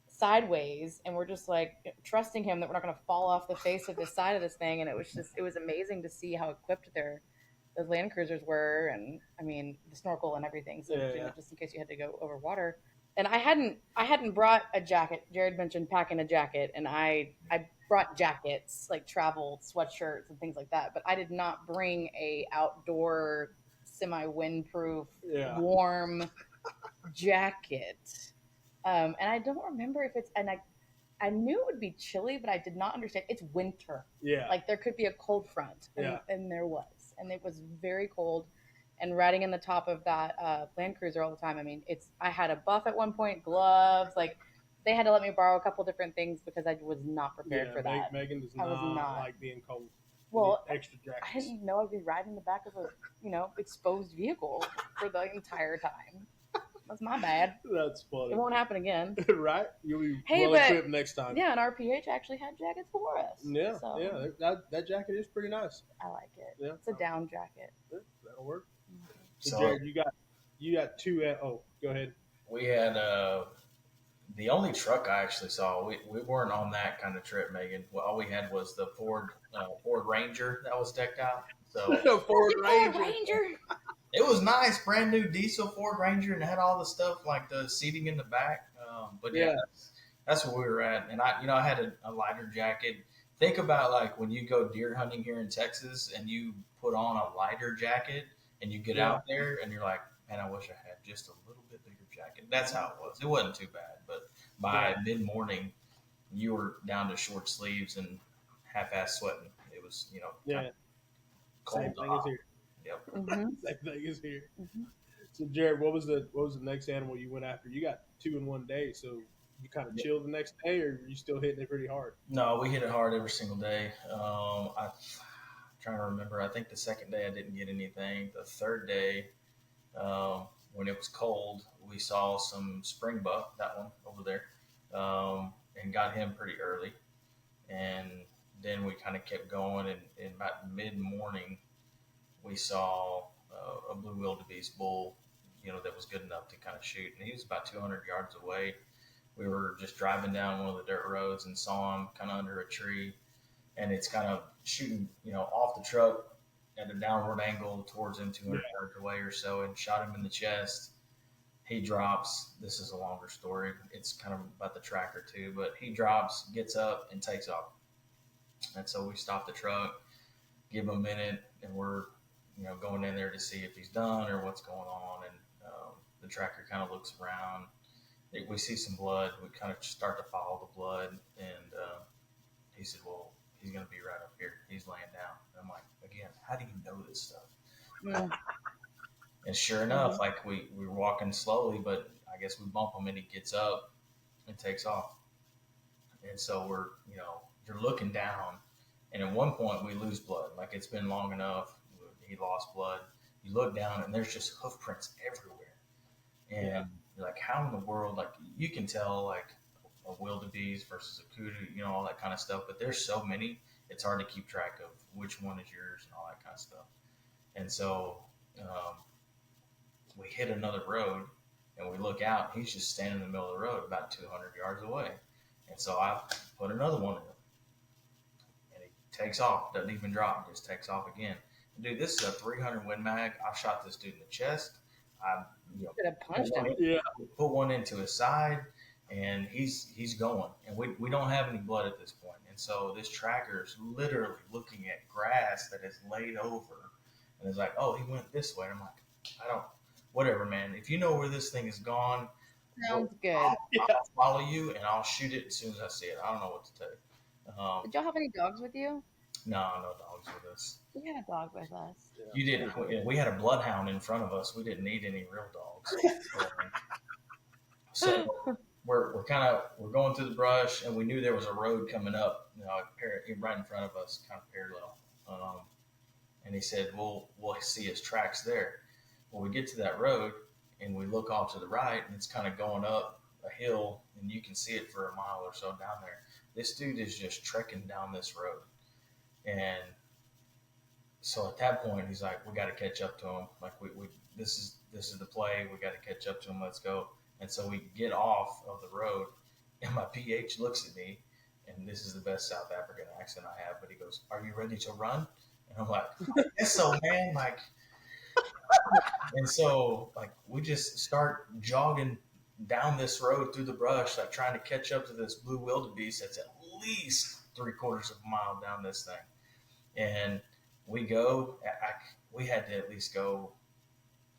sideways, and we're just like trusting him that we're not going to fall off the face of this side of this thing. And it was amazing to see how equipped those Land Cruisers were, and I mean the snorkel and everything. So just in case you had to go over water. And I hadn't brought a jacket. Jared mentioned packing a jacket, and I brought jackets, like travel sweatshirts and things like that. But I did not bring a outdoor semi-windproof warm jacket. And I don't remember if it's, and I knew it would be chilly, but I did not understand. It's winter. Yeah. Like there could be a cold front, and there was, and it was very cold. And riding in the top of that Land Cruiser all the time. I mean, I had a buff at one point, gloves. Like they had to let me borrow a couple different things because I was not prepared for that. Meagan does not like being cold. Well, extra jackets. I didn't know I'd be riding the back of a exposed vehicle for the entire time. That's my bad. That's funny. It won't happen again. Right? You'll be well equipped next time. Yeah, and RPH actually had jackets for us. Yeah, so. Yeah. That jacket is pretty nice. I like it. Yeah. It's a down jacket. Yeah, that'll work. Mm-hmm. So Jared, you got two. Go ahead. We had the only truck I actually saw. We weren't on that kind of trip, Meagan. Well, all we had was the Ford Ranger that was decked out. So Ford Ranger. It was nice, brand new diesel Ford Ranger, and it had all the stuff like the seating in the back. But yeah, that's where we were at. And I had a lighter jacket. Think about like when you go deer hunting here in Texas and you put on a lighter jacket and you get out there and you're like, man, I wish I had just a little bit bigger jacket. That's how it was. It wasn't too bad, but by mid-morning, you were down to short sleeves and half-ass sweating. It was, cold. Same thing is here. Yep. Mm-hmm. Same thing is here. Mm-hmm. So Jared, what was the next animal you went after? You got 2 in one day, so you kind of chilled the next day, or are you still hitting it pretty hard? No, we hit it hard every single day. I'm trying to remember. I think the second day I didn't get anything. The third day, when it was cold, we saw some springbuck, that one over there, and got him pretty early. And then we kind of kept going, and about mid-morning, we saw a blue wildebeest bull, that was good enough to kind of shoot. And he was about 200 yards away. We were just driving down one of the dirt roads and saw him kind of under a tree. And it's kind of shooting, off the truck at a downward angle towards him 200 yards away or so, and shot him in the chest. He drops. This is a longer story. It's kind of about the tracker too, but he drops, gets up, and takes off. And so we stop the truck, give him a minute, and we're going in there to see if he's done or what's going on. And the tracker kind of looks around. We see some blood. We kind of start to follow the blood. And he said, well, he's going to be right up here. He's laying down. And I'm like, again, how do you know this stuff? Yeah. And sure enough, like we were walking slowly, but I guess we bump him and he gets up and takes off. And so we're, you're looking down. And at one point we lose blood. Like it's been long enough. He lost blood. You look down and there's just hoof prints everywhere. And you're like, how in the world, like you can tell like a wildebeest versus a kudu, all that kind of stuff. But there's so many, it's hard to keep track of which one is yours and all that kind of stuff. And so we hit another road and we look out. He's just standing in the middle of the road about 200 yards away. And so I put another one in him. And he takes off, doesn't even drop, just takes off again. Dude, this is a 300 Win Mag. I shot this dude in the chest. I punched him. Put one into his side, and he's going. And we don't have any blood at this point. And so this tracker is literally looking at grass that is laid over. And it's like, oh, he went this way. And I'm like, whatever, man. If you know where this thing is gone, sounds good. I'll follow you, and I'll shoot it as soon as I see it. I don't know what to tell you. Did y'all have any dogs with you? No dogs with us. We had a dog with us. You didn't. We had a bloodhound in front of us. We didn't need any real dogs. So we're going through the brush, and we knew there was a road coming up, right in front of us, kind of parallel. And he said, "We'll see his tracks there." Well, we get to that road, and we look off to the right, and it's kind of going up a hill, and you can see it for a mile or so down there. this dude is just trekking down this road. And so at that point, he's like, we got to catch up to him. Like we this is the play. We got to catch up to him. Let's go. And so we get off of the road, and my PH looks at me, and this is the best South African accent I have. But he goes, "Are you ready to run?" And I'm like, "I guess so, man." Like, and so like we just start jogging down this road through the brush, like trying to catch up to this blue wildebeest that's at least 3/4 of a mile down this thing. And we go, we had to at least go,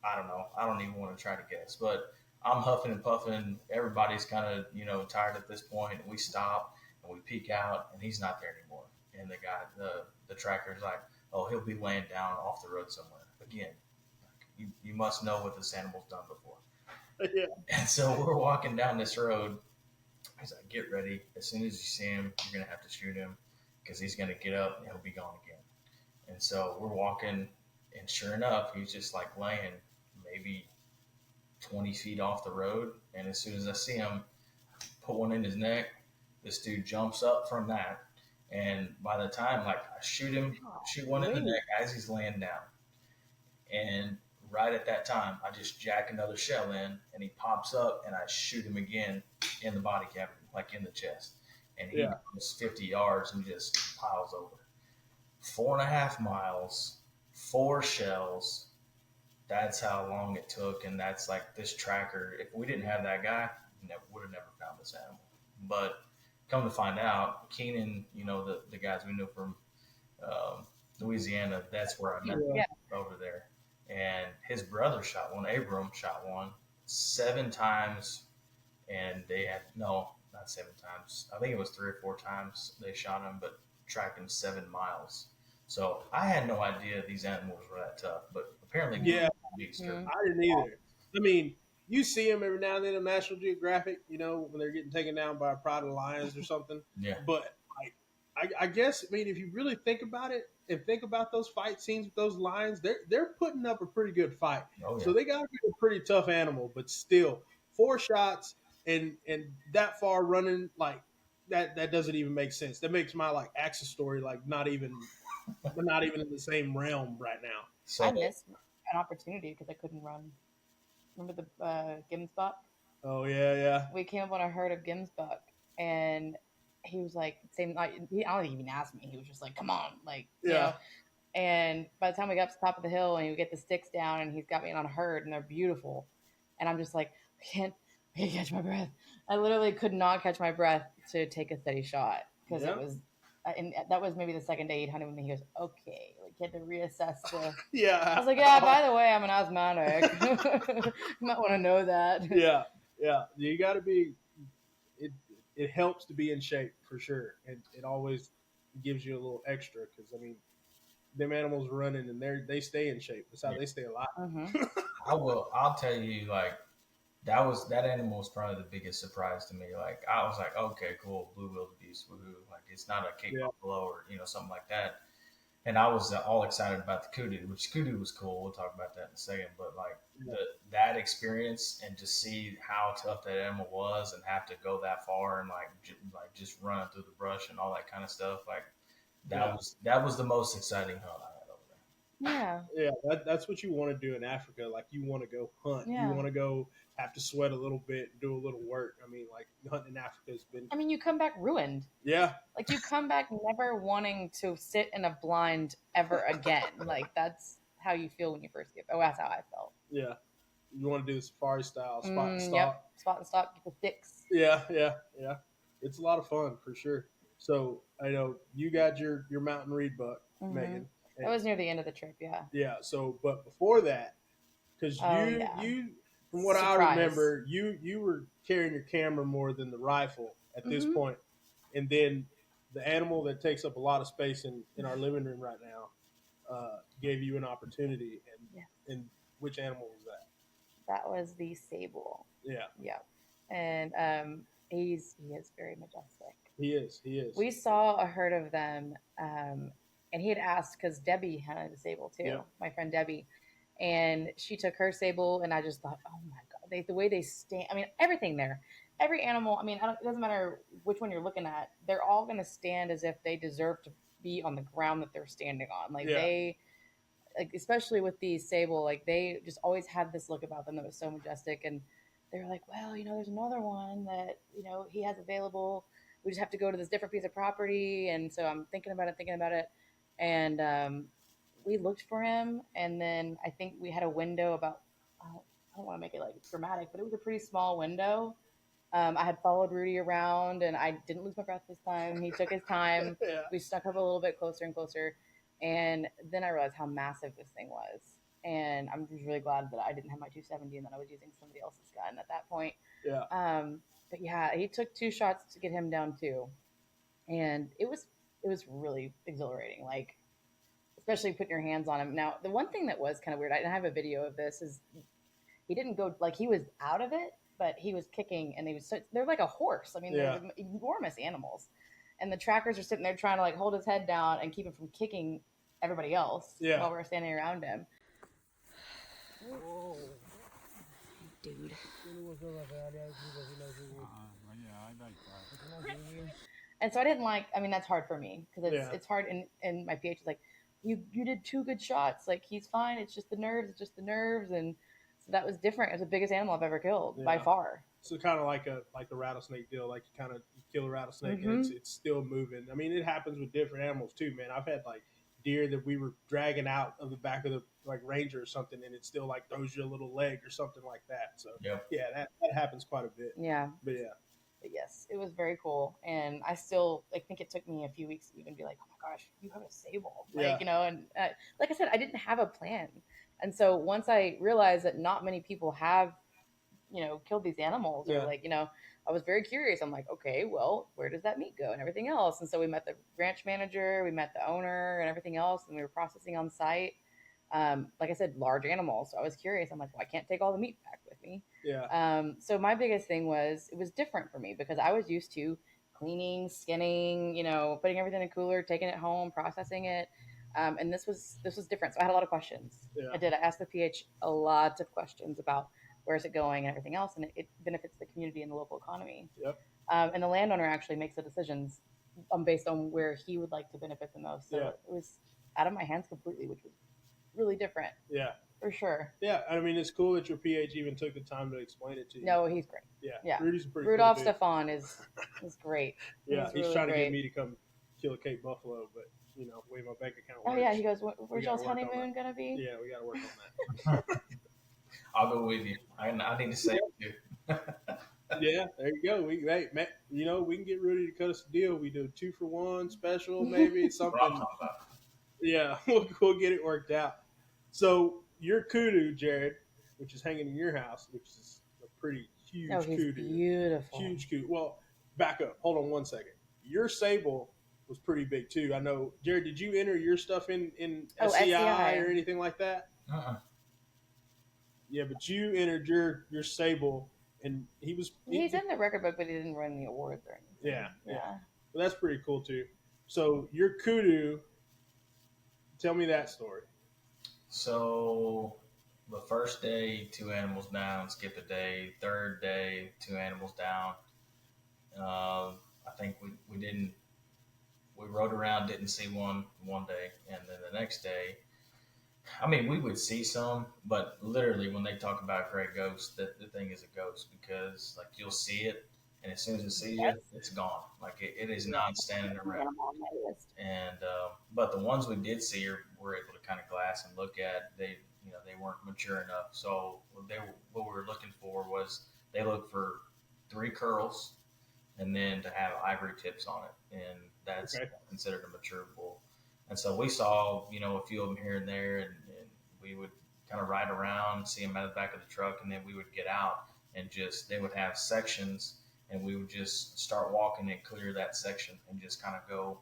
I don't know, I don't even want to try to guess, but I'm huffing and puffing. Everybody's kind of, tired at this point. And we stop and we peek out, and he's not there anymore. And the guy, the tracker's like, oh, he'll be laying down off the road somewhere. Again, you must know what this animal's done before. Yeah. And so we're walking down this road. He's like, get ready. As soon as you see him, you're going to have to shoot him because he's going to get up and he'll be gone again. And so we're walking, and sure enough, he's just like laying maybe 20 feet off the road. And as soon as I see him, put one in his neck, this dude jumps up from that. And by the time, like, I shoot one in the neck as he's laying down. And right at that time, I just jack another shell in, and he pops up, and I shoot him again in the body cavity, like in the chest. And he goes 50 yards and just piles over. 4.5 miles, 4 shells. That's how long it took. And that's like this tracker. If we didn't have that guy, would have never found this animal. But come to find out, Keenan, the guys we knew from Louisiana, that's where I met him over there. And his brother shot one. Abram shot one 7 times. And they had, no, not 7 times. I think it was 3 or 4 times they shot him, but tracked him 7 miles. So I had no idea these animals were that tough, but apparently, I didn't either. I mean, you see them every now and then in National Geographic, when they're getting taken down by a pride of lions or something. Yeah. But I guess, if you really think about it and think about those fight scenes with those lions, they're putting up a pretty good fight. Oh, yeah. So they got to be a pretty tough animal, but still 4 shots and that far running, like that doesn't even make sense. That makes my Axis story not even in the same realm right now. So I missed an opportunity because I couldn't run. Remember the Gemsbuck? Oh yeah. We came up on a herd of Gemsbuck, and he was like, same. I don't even ask me. He was just like, "Come on," you know. And by the time we got to the top of the hill and we get the sticks down, and he's got me on a herd, and they're beautiful, and I'm just like, I can't catch my breath. I literally could not catch my breath to take a steady shot because it was. And that was maybe the second day he'd hunted with me. He goes, okay. He had to reassess the... I was like, by the way, I'm an asthmatic. You might want to know that. Yeah. You got to be... It helps to be in shape, for sure. And it always gives you a little extra because, them animals running and they stay in shape. That's how they stay alive. Mm-hmm. I'll tell you, that animal was probably the biggest surprise to me. I was like, okay, cool, blue wildebeest, woohoo. It's not a Cape buffalo or something like that. And I was all excited about the kudu, which kudu was cool. We'll talk about that in a second. But that experience and just see how tough that animal was and have to go that far and just running through the brush and all that kind of stuff. That was the most exciting hunt I had over there. Yeah, that's what you want to do in Africa. You want to go hunt. You want to go have to sweat a little bit, do a little work. Hunting in Africa has been... you come back ruined. Yeah. You come back never wanting to sit in a blind ever again. That's how you feel when you first get... Oh, that's how I felt. Yeah. You want to do the safari style, spot and stalk. Yep. Spot and stalk, get the sticks. Yeah. It's a lot of fun, for sure. So, I know you got your mountain reed buck, Meagan. That was near the end of the trip, yeah. Yeah, so, but before that, because you from what I remember, you were carrying your camera more than the rifle at this point. And then the animal that takes up a lot of space in our living room right now gave you an opportunity. And which animal was that? That was the sable. Yeah. Yeah. And he is very majestic. He is. We saw a herd of them, and he had asked because Debbie had a sable too, my friend Debbie. And she took her sable, and I just thought, oh my God, the way they stand. Everything there. every animal, I mean, it doesn't matter which one you're looking at, they're all going to stand as if they deserve to be on the ground that they're standing on. Like they, like especially with these sable, like they just always had this look about them that was so majestic. And they were like, well, there's another one that he has available. We just have to go to this different piece of property. And so I'm thinking about it, and we looked for him. And then I think we had a window about, I don't want to make it like dramatic, but it was a pretty small window. I had followed Rudy around, and I didn't lose my breath this time. He took his time. Yeah. We snuck up a little bit closer and closer, and then I realized how massive this thing was. And I'm just really glad that I didn't have my 270 and that I was using somebody else's gun at that point. Yeah. But yeah, he took 2 shots to get him down too, and it was really exhilarating. Like, especially putting your hands on him. Now, the one thing that was kind of weird, I have a video of this, is he didn't go, like, he was out of it, but he was kicking, and they're like a horse. I mean, they're enormous animals, and the trackers are sitting there trying to like hold his head down and keep him from kicking everybody else while we're standing around him. Whoa, dude. And so I didn't like. I mean, that's hard for me because it's hard. And my PH is like, you did 2 good shots. Like, he's fine. It's just the nerves. And so that was different. It was the biggest animal I've ever killed by far. So kind of like a rattlesnake deal. Like you kill a rattlesnake and it's still moving. I mean, it happens with different animals too, man. I've had like deer that we were dragging out of the back of the like ranger or something, and it still like throws you a little leg or something like that. So that happens quite a bit. Yeah. But yes, it was very cool, and I still think it took me a few weeks to even be like, oh my gosh, you have a sable, like and like I said, I didn't have a plan, and so once I realized that not many people have, killed these animals, or like I was very curious. I'm like, okay, well, where does that meat go and everything else? And so we met the ranch manager, we met the owner, and everything else, and we were processing on site. Like I said, large animals. So I was curious. I'm like, well, I can't take all the meat back with me. Yeah. So my biggest thing was, it was different for me because I was used to cleaning, skinning, putting everything in a cooler, taking it home, processing it. And this was different. So I had a lot of questions. Yeah. I asked the PH a lot of questions about where is it going and everything else. And it benefits the community and the local economy. Yep. And the landowner actually makes the decisions based on where he would like to benefit the most. So it was out of my hands completely, which was really different. Yeah. For sure. Yeah. I mean, it's cool that your PH even took the time to explain it to you. No, he's great. Yeah. Rudy's pretty Rudolph cool, Stefan is great. Yeah. He's really trying to get me to come kill a Cape buffalo, but way my bank account works. Oh yeah. He goes, where's y'all's honeymoon going to be? Yeah. We got to work on that. I'll go with you. I need to say it too. Yeah, there you go. We can get Rudy to cut us a deal. We do a 2-for-1 special, maybe something. Yeah, we'll get it worked out. So your kudu, Jared, which is hanging in your house, which is a pretty huge kudu. Beautiful. Huge kudu. Well, back up. Hold on one second. Your sable was pretty big too. I know, Jared. Did you enter your stuff in SCI or anything like that? Yeah, but you entered your sable, and he's in the record book, but he didn't run the awards or anything. Yeah. Well, that's pretty cool too. So your kudu, tell me that story. So the first day, 2 animals down. Skip a day. Third day, 2 animals down. I think we rode around, didn't see one day, and then the next day. I mean, we would see some, but literally when they talk about gray ghost, the thing is a ghost because, like, you'll see it, and as soon as it sees you, it's gone. Like, it is not standing around. And but the ones we did see were able to kind of glass and look at. They weren't mature enough. So what we were looking for was they looked for 3 curls, and then to have ivory tips on it, and that's considered a mature bull. And so we saw, a few of them here and there, and we would kind of ride around, see them at the back of the truck, and then we would get out and they would have sections, and we would just start walking and clear that section and just kind of go,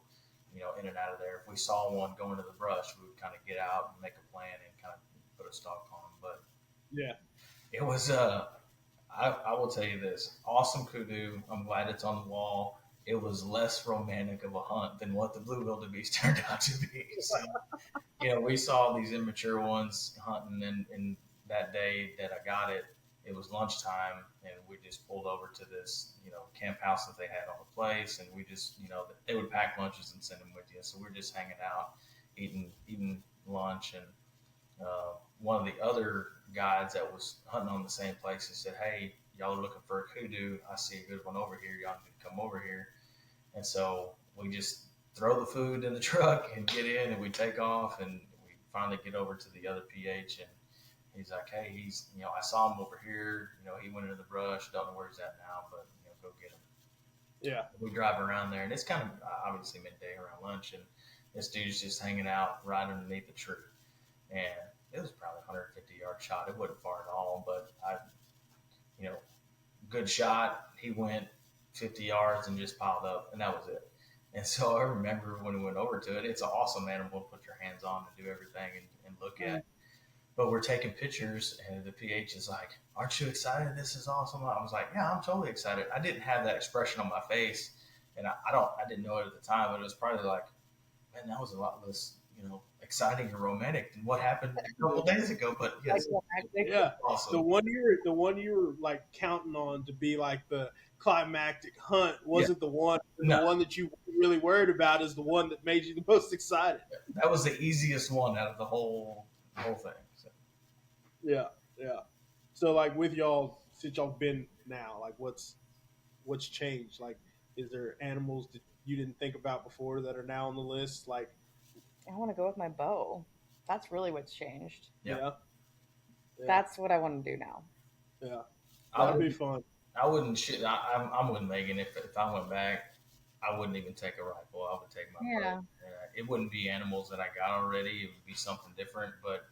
in and out of there. If we saw one go into the brush, we would kind of get out and make a plan and kind of put a stalk on them. But it was, I will tell you this, awesome kudu. I'm glad it's on the wall. It was less romantic of a hunt than what the blue wildebeest turned out to be. So, we saw these immature ones hunting in that day that I got it, it was lunchtime, and we just pulled over to this, camp house that they had on the place, and we just, they would pack lunches and send them with you. So we're just hanging out, eating lunch, and one of the other guides that was hunting on the same place, he said, "Hey, y'all are looking for a kudu. I see a good one over here. Y'all need to come over here." And so we just throw the food in the truck and get in, and we take off, and we finally get over to the other PH, and he's like, "Hey, I saw him over here. He went into the brush. Don't know where he's at now, but go get him." Yeah. We drive around there, and it's kind of obviously midday around lunch, and this dude's just hanging out right underneath the tree, and it was probably a 150-yard shot. It wasn't far at all, but good shot. He went 50 yards and just piled up, and that was it. And so I remember when we went over to it, it's an awesome animal to put your hands on and do everything and look at. But we're taking pictures, and the PH is like, "Aren't you excited? This is awesome." I was like, "Yeah, I'm totally excited." I didn't have that expression on my face, and I didn't know it at the time, but it was probably like, "Man, that was a lot less, exciting and romantic than what happened a couple days ago." But yes, yeah, awesome. The one you were like counting on to be like the climactic hunt wasn't the one. The one that you were really worried about is the one that made you the most excited. That was the easiest one out of the whole thing. So. Yeah. So like with y'all, since y'all been now, like what's changed? Like, is there animals that you didn't think about before that are now on the list? Like, I want to go with my bow. That's really what's changed. Yeah. That's what I want to do now. Yeah. That'd be fun. I wouldn't shit. I'm with Meagan. If I went back, I wouldn't even take a rifle. I would take my bow. It wouldn't be animals that I got already. It would be something different. But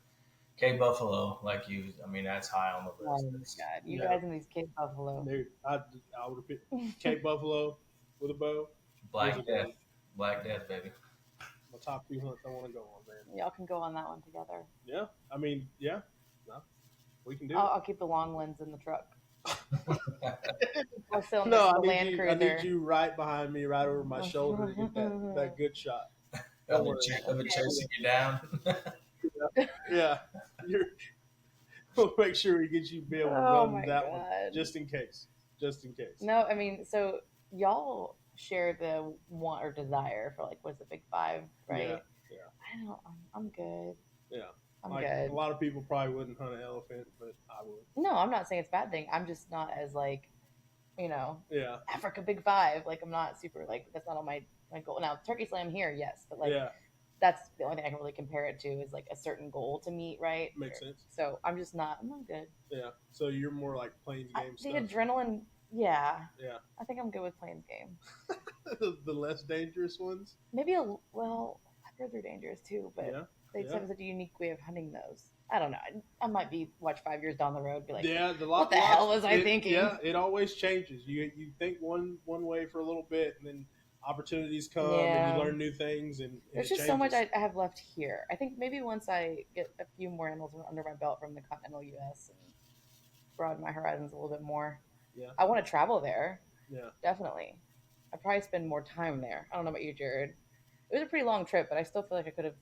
Cape buffalo, like you, I mean, that's high on the list. Oh my God, you guys and these Cape buffalo. Dude, I would have picked Cape buffalo with a bow. Black Death, baby. My top 2 hunts I want to go on, man. Y'all can go on that one together. Yeah, I mean, yeah, no, we can do. I'll keep the long lens in the truck. I'll still I need you right behind me, right over my shoulder to get that good shot. I've been chasing you down. Yeah. We'll make sure we get you be able to run that one, just in case. No, I mean, so y'all share the want or desire for like what's the big 5, right? Yeah. I'm good. Yeah. I'm good. A lot of people probably wouldn't hunt an elephant, but I would. No, I'm not saying it's a bad thing. I'm just not as like, Africa big 5. Like I'm not super like that's not on my goal. Now turkey slam here, yes, but like that's the only thing I can really compare it to is like a certain goal to meet, right? Makes sense. So I'm not good. Yeah. So you're more like plains game stuff. The adrenaline, yeah. Yeah. I think I'm good with plains game. the less dangerous ones? Maybe I've heard they're dangerous too, but they said it's such a unique way of hunting those. I don't know. I might be 5 years down the road, be like, what the hell was I thinking? Yeah, it always changes. You think one way for a little bit, and then opportunities come, and you learn new things. And there's just so much I have left here. I think maybe once I get a few more animals under my belt from the continental U.S. and broaden my horizons a little bit more. Yeah, I want to travel there. Yeah, definitely. I'd probably spend more time there. I don't know about you, Jared. It was a pretty long trip, but I still feel like I could have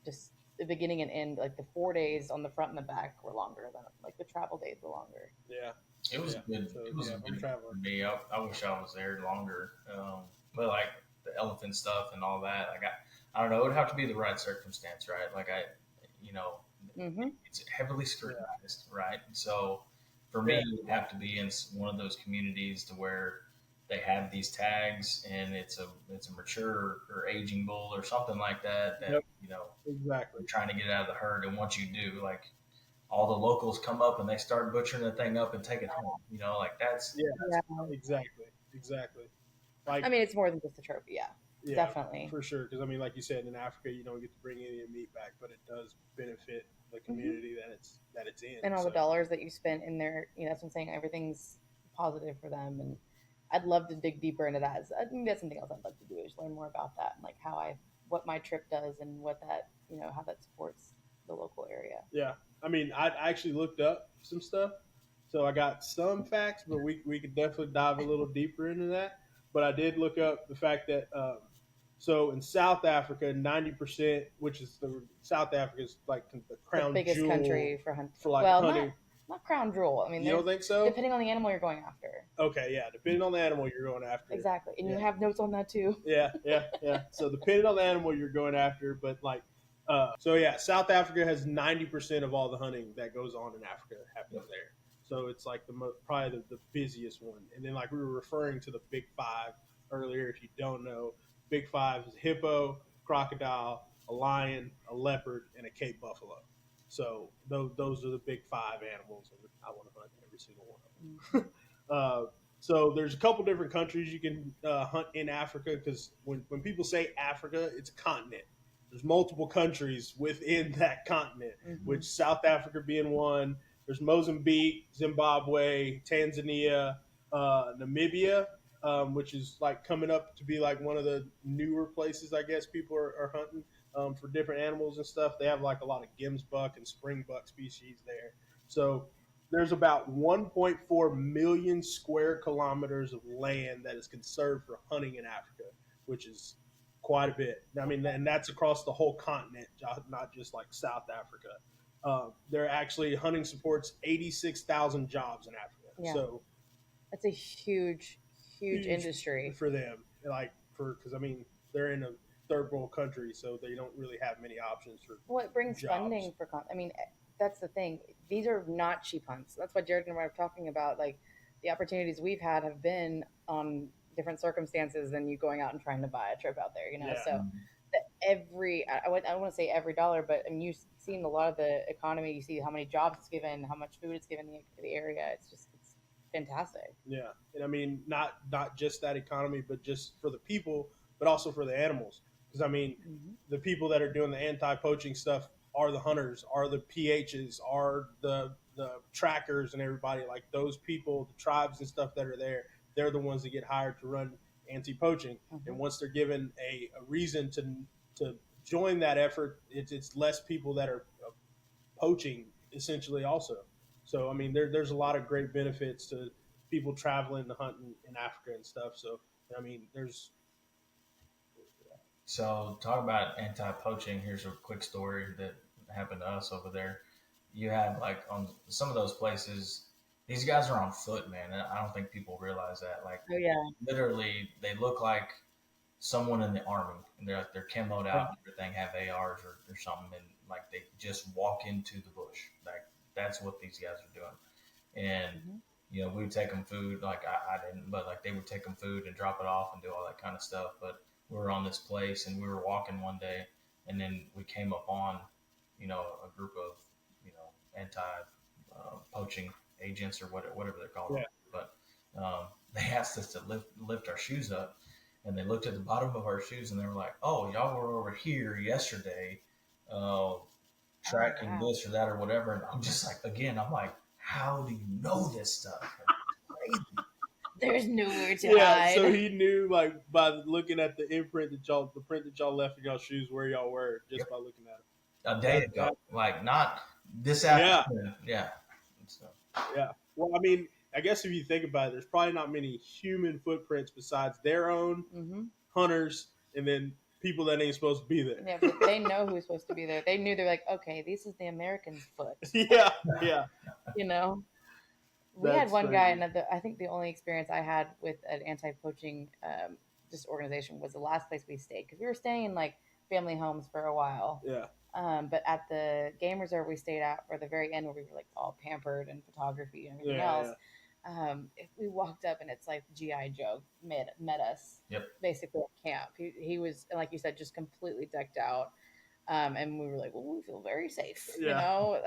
just the beginning and end, like the 4 days on the front and the back were longer than like the travel days were longer. Yeah. It was good. So, it was good for me. I wish I was there longer. But like the elephant stuff and all that, like I don't know. It would have to be the right circumstance, right? Like it's heavily scrutinized, right? And so for me, it would have to be in one of those communities to where they have these tags and it's a mature or aging bull or something like that. Exactly. You're trying to get out of the herd, and once you do, like all the locals come up and they start butchering the thing up and take it home. Like that's exactly. Like I mean, it's more than just a trophy. Yeah, definitely for sure. Because I mean, like you said, in Africa, you don't get to bring any meat back, but it does benefit the community that it's in, and all the dollars that you spent in there. That's what I'm saying. Everything's positive for them, and I'd love to dig deeper into that. I think that's something else I'd love to do is learn more about that and like what my trip does and what that how that supports the local area. Yeah. I mean, I actually looked up some stuff, so I got some facts, but we could definitely dive a little deeper into that. But I did look up the fact that so in South Africa, 90%, which is South Africa is like the crown the biggest jewel country for hunting. hunting. not crown jewel. I mean, You don't think so? Depending on the animal you're going after. Okay, yeah, depending on the animal you're going after. Exactly, and you have notes on that too. Yeah. So depending on the animal you're going after, but like, South Africa has 90% of all the hunting that goes on in Africa happens there. So it's like probably the busiest one. And then like we were referring to the big five earlier. If you don't know, big five is hippo, crocodile, a lion, a leopard, and a Cape buffalo. So those are the big five animals, and I want to hunt every single one of them. So there's a couple different countries you can hunt in Africa, because when people say Africa, it's a continent. There's multiple countries within that continent, which South Africa being one. There's Mozambique, Zimbabwe, Tanzania, Namibia, which is like coming up to be like one of the newer places, I guess, people are hunting for different animals and stuff. They have like a lot of gemsbuck and springbuck species there. So there's about 1.4 million square kilometers of land that is conserved for hunting in Africa, which is quite a bit. I mean, and that's across the whole continent, not just like South Africa. They're actually hunting supports 86,000 jobs in Africa. Yeah. So that's a huge industry for them. Because I mean, they're in a third world country, so they don't really have many options for. Well, it brings jobs. funding for. I mean, that's the thing. These are not cheap hunts. That's what Jared and I were talking about. Like the opportunities we've had have been on different circumstances than you going out and trying to buy a trip out there. You know, so I don't want to say every dollar, but I mean, you've seen a lot of the economy. You see how many jobs it's given, how much food it's given the area. It's fantastic. Yeah, and I mean, not just that economy, but just for the people, but also for the animals. Because I mean, the people that are doing the anti-poaching stuff are the hunters, are the PHs, are the trackers, and everybody like those people, the tribes and stuff that are there. They're the ones that get hired to run anti-poaching, and once they're given a reason to join that effort, it's less people that are poaching essentially also. So I mean, there's a lot of great benefits to people traveling to hunt in Africa and stuff. So I mean, there's. So talk about anti-poaching. Here's a quick story that happened to us over there. You have like on some of those places, these guys are on foot, man. And I don't think people realize that. Like, literally, they look like someone in the army, and they're camoed out and everything, have ARs or something, and like they just walk into the bush. Like that's what these guys are doing. And you know, we would take them food. Like I didn't, but like they would take them food and drop it off and do all that kind of stuff. But we were on this place, and we were walking one day, and then we came up on, you know, a group of, you know, anti-poaching agents or whatever they're called. But they asked us to lift our shoes up, and they looked at the bottom of our shoes, and they were like, "Oh, y'all were over here yesterday, tracking this or that or whatever." And I'm just like, again, I'm like, how do you know this stuff? Like, crazy. There's nowhere to hide. So he knew, like, by looking at the print that y'all left in y'all shoes, where y'all were, just by looking at it. A day ago, like not this afternoon. Yeah. So. Yeah. Well, I mean, I guess if you think about it, there's probably not many human footprints besides their own hunters, and then people that ain't supposed to be there. Yeah, but they know who's supposed to be there. They knew. They're like, okay, this is the American's foot. Yeah. You know. We had one guy, and I think the only experience I had with an anti-poaching just organization was the last place we stayed, because we were staying in like family homes for a while. Yeah. But at the game reserve we stayed at, for the very end, where we were like all pampered and photography and everything else. If we walked up, and it's like G.I. Joe met us, basically at camp. He was, like you said, just completely decked out, and we were like, well, we feel very safe, you know.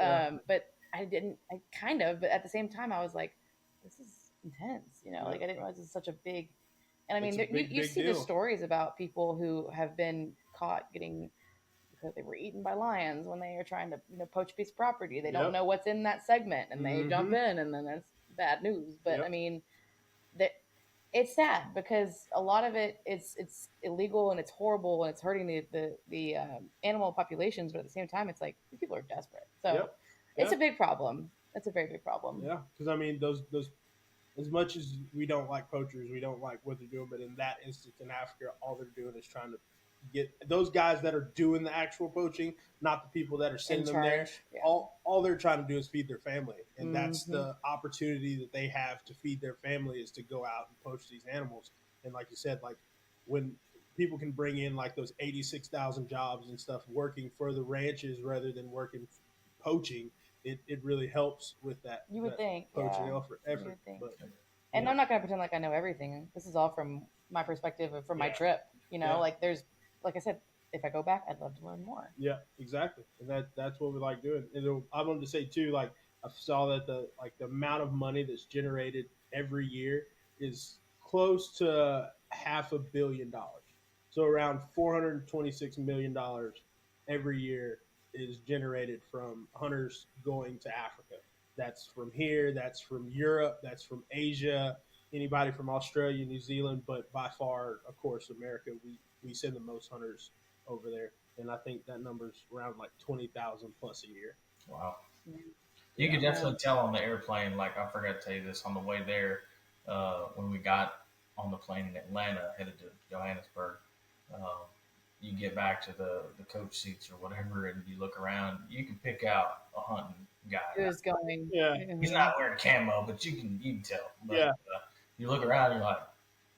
But but at the same time, I was like, this is intense, you know. Like I didn't realize it's such a big. And I mean, you see the stories about people who have been caught because they were eaten by lions when they are trying to, you know, poach a piece of property. They don't know what's in that segment, and they jump in, and then that's bad news. But I mean, it's sad, because a lot of it it's illegal, and it's horrible, and it's hurting the animal populations. But at the same time, it's like these people are desperate. So it's a big problem. It's a very big problem. Yeah, because I mean, those as much as we don't like poachers, we don't like what they're doing, but in that instance in Africa, all they're doing is trying to get those guys that are doing the actual poaching, not the people that are sending them there. Yeah. All they're trying to do is feed their family, and that's Mm-hmm. the opportunity that they have to feed their family is to go out and poach these animals. And like you said, like when people can bring in like those 86,000 jobs and stuff working for the ranches rather than working poaching, it really helps with that. You would that think, poaching yeah. effort. You would think. But And Yeah. I'm not going to pretend like I know everything. This is all from my perspective and from my Yeah. trip. You know, Yeah. like there's, like I said, if I go back, I'd love to learn more. yeah, exactly, and that's what we like doing. And I wanted to say too, like I saw that the amount of money that's generated every year is close to $500 million. So around $426 million every year is generated from hunters going to Africa. That's from here. That's from Europe. That's from Asia. Anybody from Australia, New Zealand, but by far, of course, America. We send the most hunters over there, and I think that number's around like 20,000 plus a year. Wow. Yeah. You could definitely tell on the airplane. Like I forgot to tell you this on the way there, when we got on the plane in Atlanta, headed to Johannesburg. Um, you get back to the coach seats or whatever, and you look around. You can pick out a hunting guy. Who's going? Yeah, He's not wearing camo, but you can tell. But, Yeah. You look around, and you're like,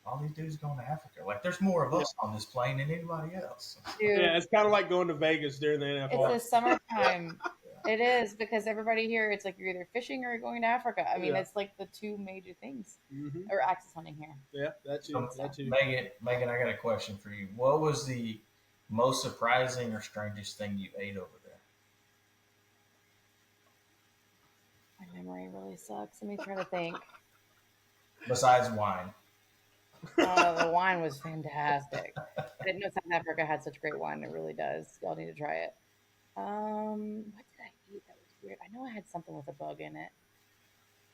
all these dudes going to Africa. Like there's more of us on this plane than anybody else. Dude, Yeah, it's kind of like going to Vegas during the NFL. it's the summertime. It is because everybody here, it's like you're either fishing or you're going to Africa. I mean, Yeah. it's like the two major things, Mm-hmm. or axis hunting here. Yeah, that's you. That's you. Megan, I got a question for you. What was the most surprising or strangest thing you ate over there? My memory really sucks. Let me try to think. Besides wine. The wine was fantastic. I didn't know South Africa had such great wine. It really does. Y'all need to try it. What did I eat that was weird? I know I had something with a bug in it,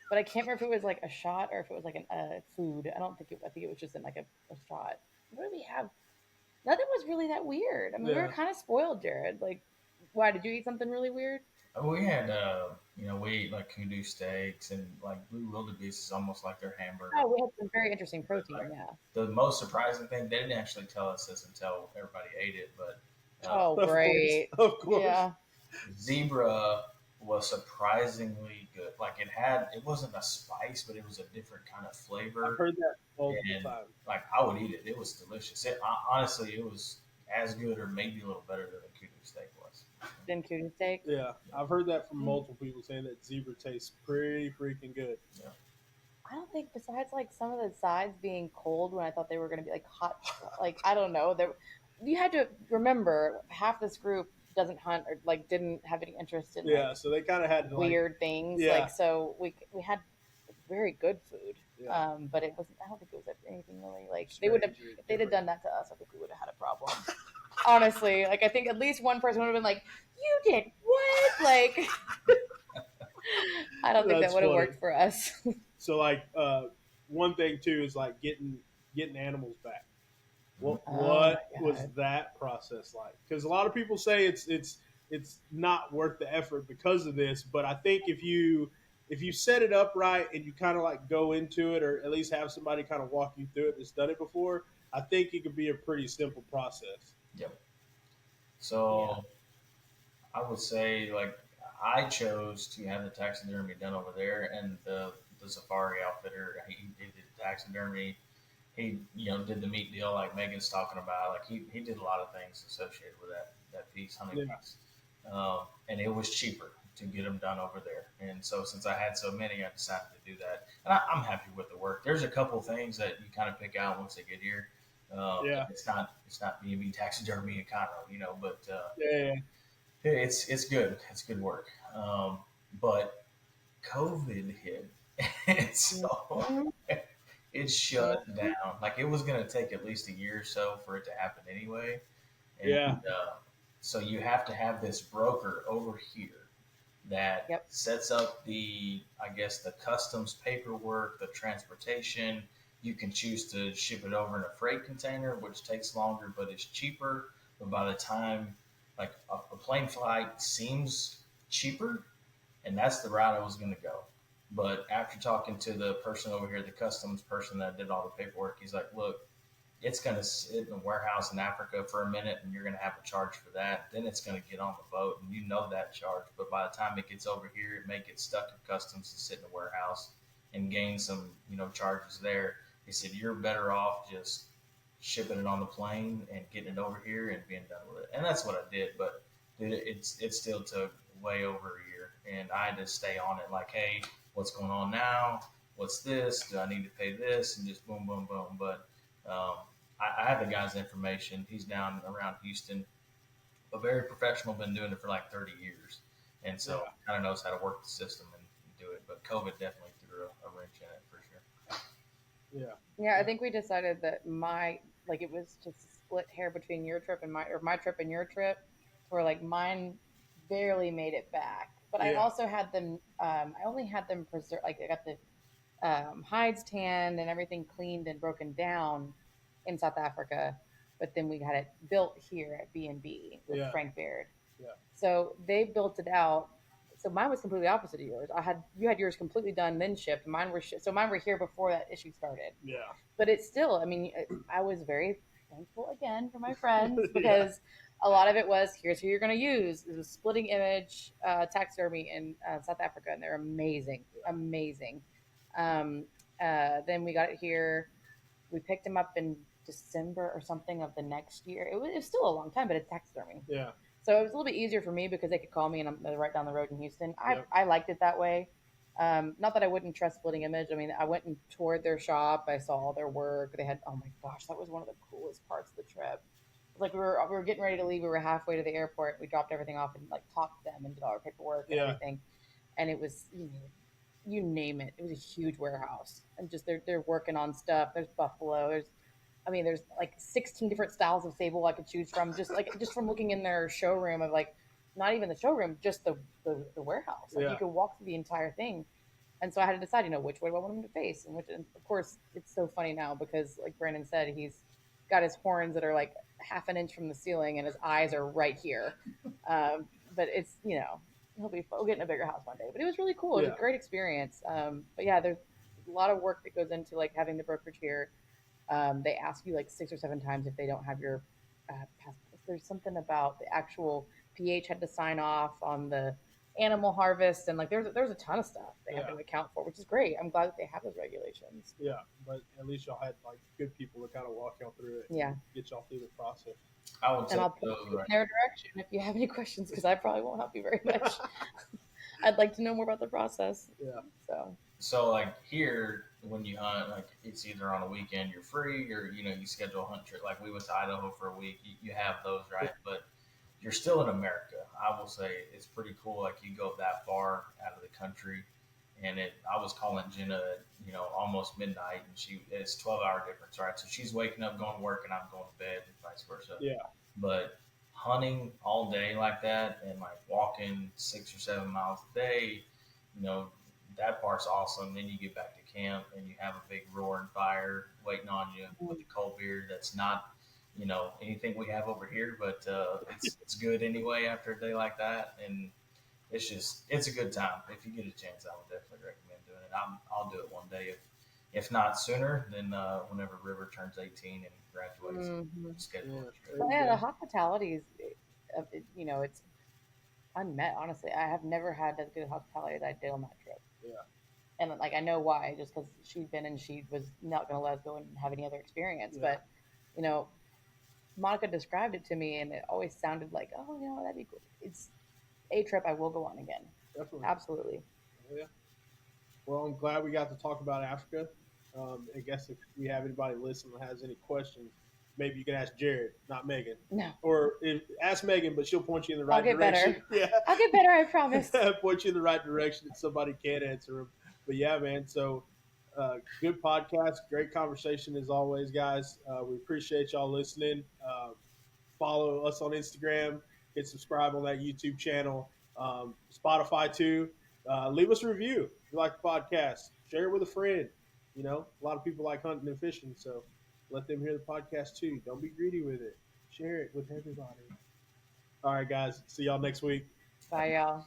but I can't remember if it was like a shot or if it was like a food. I don't think it. I think it was just in like a shot. What did we have? Nothing was really that weird. I mean, we were kind of spoiled, Jared. Like, why did you eat something really weird? We had, we ate like kudu steaks and like blue wildebeest is almost like their hamburger. Oh, we had some very interesting protein. Like, yeah. The most surprising thing, they didn't actually tell us this until everybody ate it, but Oh, great. Of course. Yeah. zebra was surprisingly good. Like it wasn't a spice, but it was a different kind of flavor. I've heard that multiple And times. like I would eat it. It was delicious. Honestly, it was as good or maybe a little better than a kudu steak was. Then kudu steak. Yeah, I've heard that from multiple people saying that zebra tastes pretty freaking good. Yeah. I don't think besides like some of the sides being cold when I thought they were going to be like hot, like I don't know. You had to remember half this group doesn't hunt or like didn't have any interest in Yeah, so they kind of had to, weird things. Yeah. Like so we had very good food, Yeah. but it wasn't. I don't think it was anything really like they would have if they'd have done that to us. I think we would have had a problem. Honestly, like I think at least one person would have been like, "You did what?" Like I don't think That's that would have funny. worked for us. So like one thing too is like getting animals back. What Oh, what my was God. that process like? Because a lot of people say it's not worth the effort because of this, but I think if you set it up right and you kind of like go into it, or at least have somebody kind of walk you through it that's done it before, I think it could be a pretty simple process. Yep. So I would say like I chose to have the taxidermy done over there, and the safari outfitter he did the taxidermy. He did the meat deal like Megan's talking about. Like he did a lot of things associated with that piece, hunting piece, and it was cheaper to get them done over there. And so since I had so many, I decided to do that, and I'm happy with the work. There's a couple things that you kind of pick out once they get here. It's not B&B taxidermy and Cairo, but it's good. It's good work. But COVID hit, and so it shut down. Like it was going to take at least a year or so for it to happen anyway. And, so you have to have this broker over here that sets up the customs paperwork, the transportation. You can choose to ship it over in a freight container, which takes longer, but it's cheaper. But by the time, like a plane flight seems cheaper, and that's the route I was going to go. But after talking to the person over here, the customs person that did all the paperwork, he's like, look, it's going to sit in a warehouse in Africa for a minute, and you're going to have a charge for that. Then it's going to get on the boat, and you know that charge. But by the time it gets over here, it may get stuck in customs to sit in a warehouse and gain some, charges there. He said you're better off just shipping it on the plane and getting it over here and being done with it. And that's what I did. But dude, it still took way over a year, and I had to stay on it. Like, hey, what's going on now? What's this? Do I need to pay this? And just boom, boom, boom. But I have the guy's information. He's down around Houston, but very professional. Been doing it for like 30 years, and so kind of knows how to work the system and do it. But COVID definitely threw a wrench in it for sure. Yeah, I think we decided that it was just a split hair between your trip and my trip and your trip, where like mine barely made it back. But I also had them. I only had them preserved. Like I got the hides tanned and everything cleaned and broken down in South Africa, but then we had it built here at B&B with Frank Baird. Yeah. So they built it out. So mine was completely opposite of yours. You had yours completely done, then shipped. Mine were mine were here before that issue started. Yeah. But it's still, I mean, I was very thankful again for my friends because a lot of it was, here's who you're going to use. It was Splitting Image taxidermy in South Africa, and they're amazing, amazing. Then we got it here. We picked him up in December or something of the next year. It was still a long time, but it's taxidermy. Yeah. So it was a little bit easier for me because they could call me and I'm right down the road in Houston. I liked it that way. Not that I wouldn't trust Splitting Image. I mean, I went and toured their shop. I saw all their work. They had, oh my gosh, that was one of the coolest parts of the trip. Like we were getting ready to leave. We were halfway to the airport. We dropped everything off and like talked to them and did all our paperwork and everything. And it was, you name it. It was a huge warehouse, and just they're working on stuff. There's buffalo. There's like 16 different styles of sable I could choose from. Just from looking in their showroom of like, not even the showroom, just the warehouse. Like you could walk through the entire thing. And so I had to decide, which way do I want him to face? And of course, it's so funny now because like Brandon said, he's got his horns that are like half an inch from the ceiling and his eyes are right here. But it's, we'll get in a bigger house one day. But it was really cool. It was a great experience. But yeah, there's a lot of work that goes into like having the brokerage here. They ask you like 6 or 7 times if they don't have your passport. There's something about the actual PH had to sign off on the animal harvest, and like there's a ton of stuff they have to account for, which is great. I'm glad that they have those regulations. Yeah, but at least y'all had like good people to kind of walk y'all through it. Yeah, get y'all through the process. I would say I'll point you in their direction if you have any questions, because I probably won't help you very much. I'd like to know more about the process. Yeah. So like here, when you hunt, like it's either on a weekend you're free, or you schedule a hunt trip. Like we went to Idaho for a week. You have those, right? But you're still in America. I will say it's pretty cool. Like you go that far out of the country, and I was calling Jenna at almost midnight, and it's 12-hour difference, right? So she's waking up, going to work, and I'm going to bed, and vice versa. Yeah. But hunting all day like that, and like walking 6 or 7 miles a day, that part's awesome. Then you get back to camp and you have a big roaring fire waiting on you with a cold beer that's not, anything we have over here, but it's good anyway after a day like that. And it's a good time. If you get a chance, I would definitely recommend doing it. I'll do it one day. If not sooner, then whenever River turns 18 and graduates, schedule it. Yeah, the hospitality is, it's unmet. Honestly, I have never had as good hospitality as I did on that trip. Yeah. And like I know why, just because she'd been and she was not going to let us go and have any other experience. Yeah. But Monica described it to me, and it always sounded like, oh, that'd be cool. It's a trip I will go on again. Definitely. Absolutely. Yeah. Well, I'm glad we got to talk about Africa. I guess if we have anybody listening that has any questions, maybe you can ask Jared, not Meagan. No. Or ask Meagan, but she'll point you in the right direction. Better. Yeah. I'll get better, I promise. Point you in the right direction if somebody can answer them. But yeah, man. So good podcast. Great conversation as always, guys. We appreciate y'all listening. Follow us on Instagram. Hit subscribe on that YouTube channel. Spotify too. Leave us a review if you like the podcast. Share it with a friend. A lot of people like hunting and fishing, so let them hear the podcast too. Don't be greedy with it. Share it with everybody. All right, guys. See y'all next week. Bye, y'all.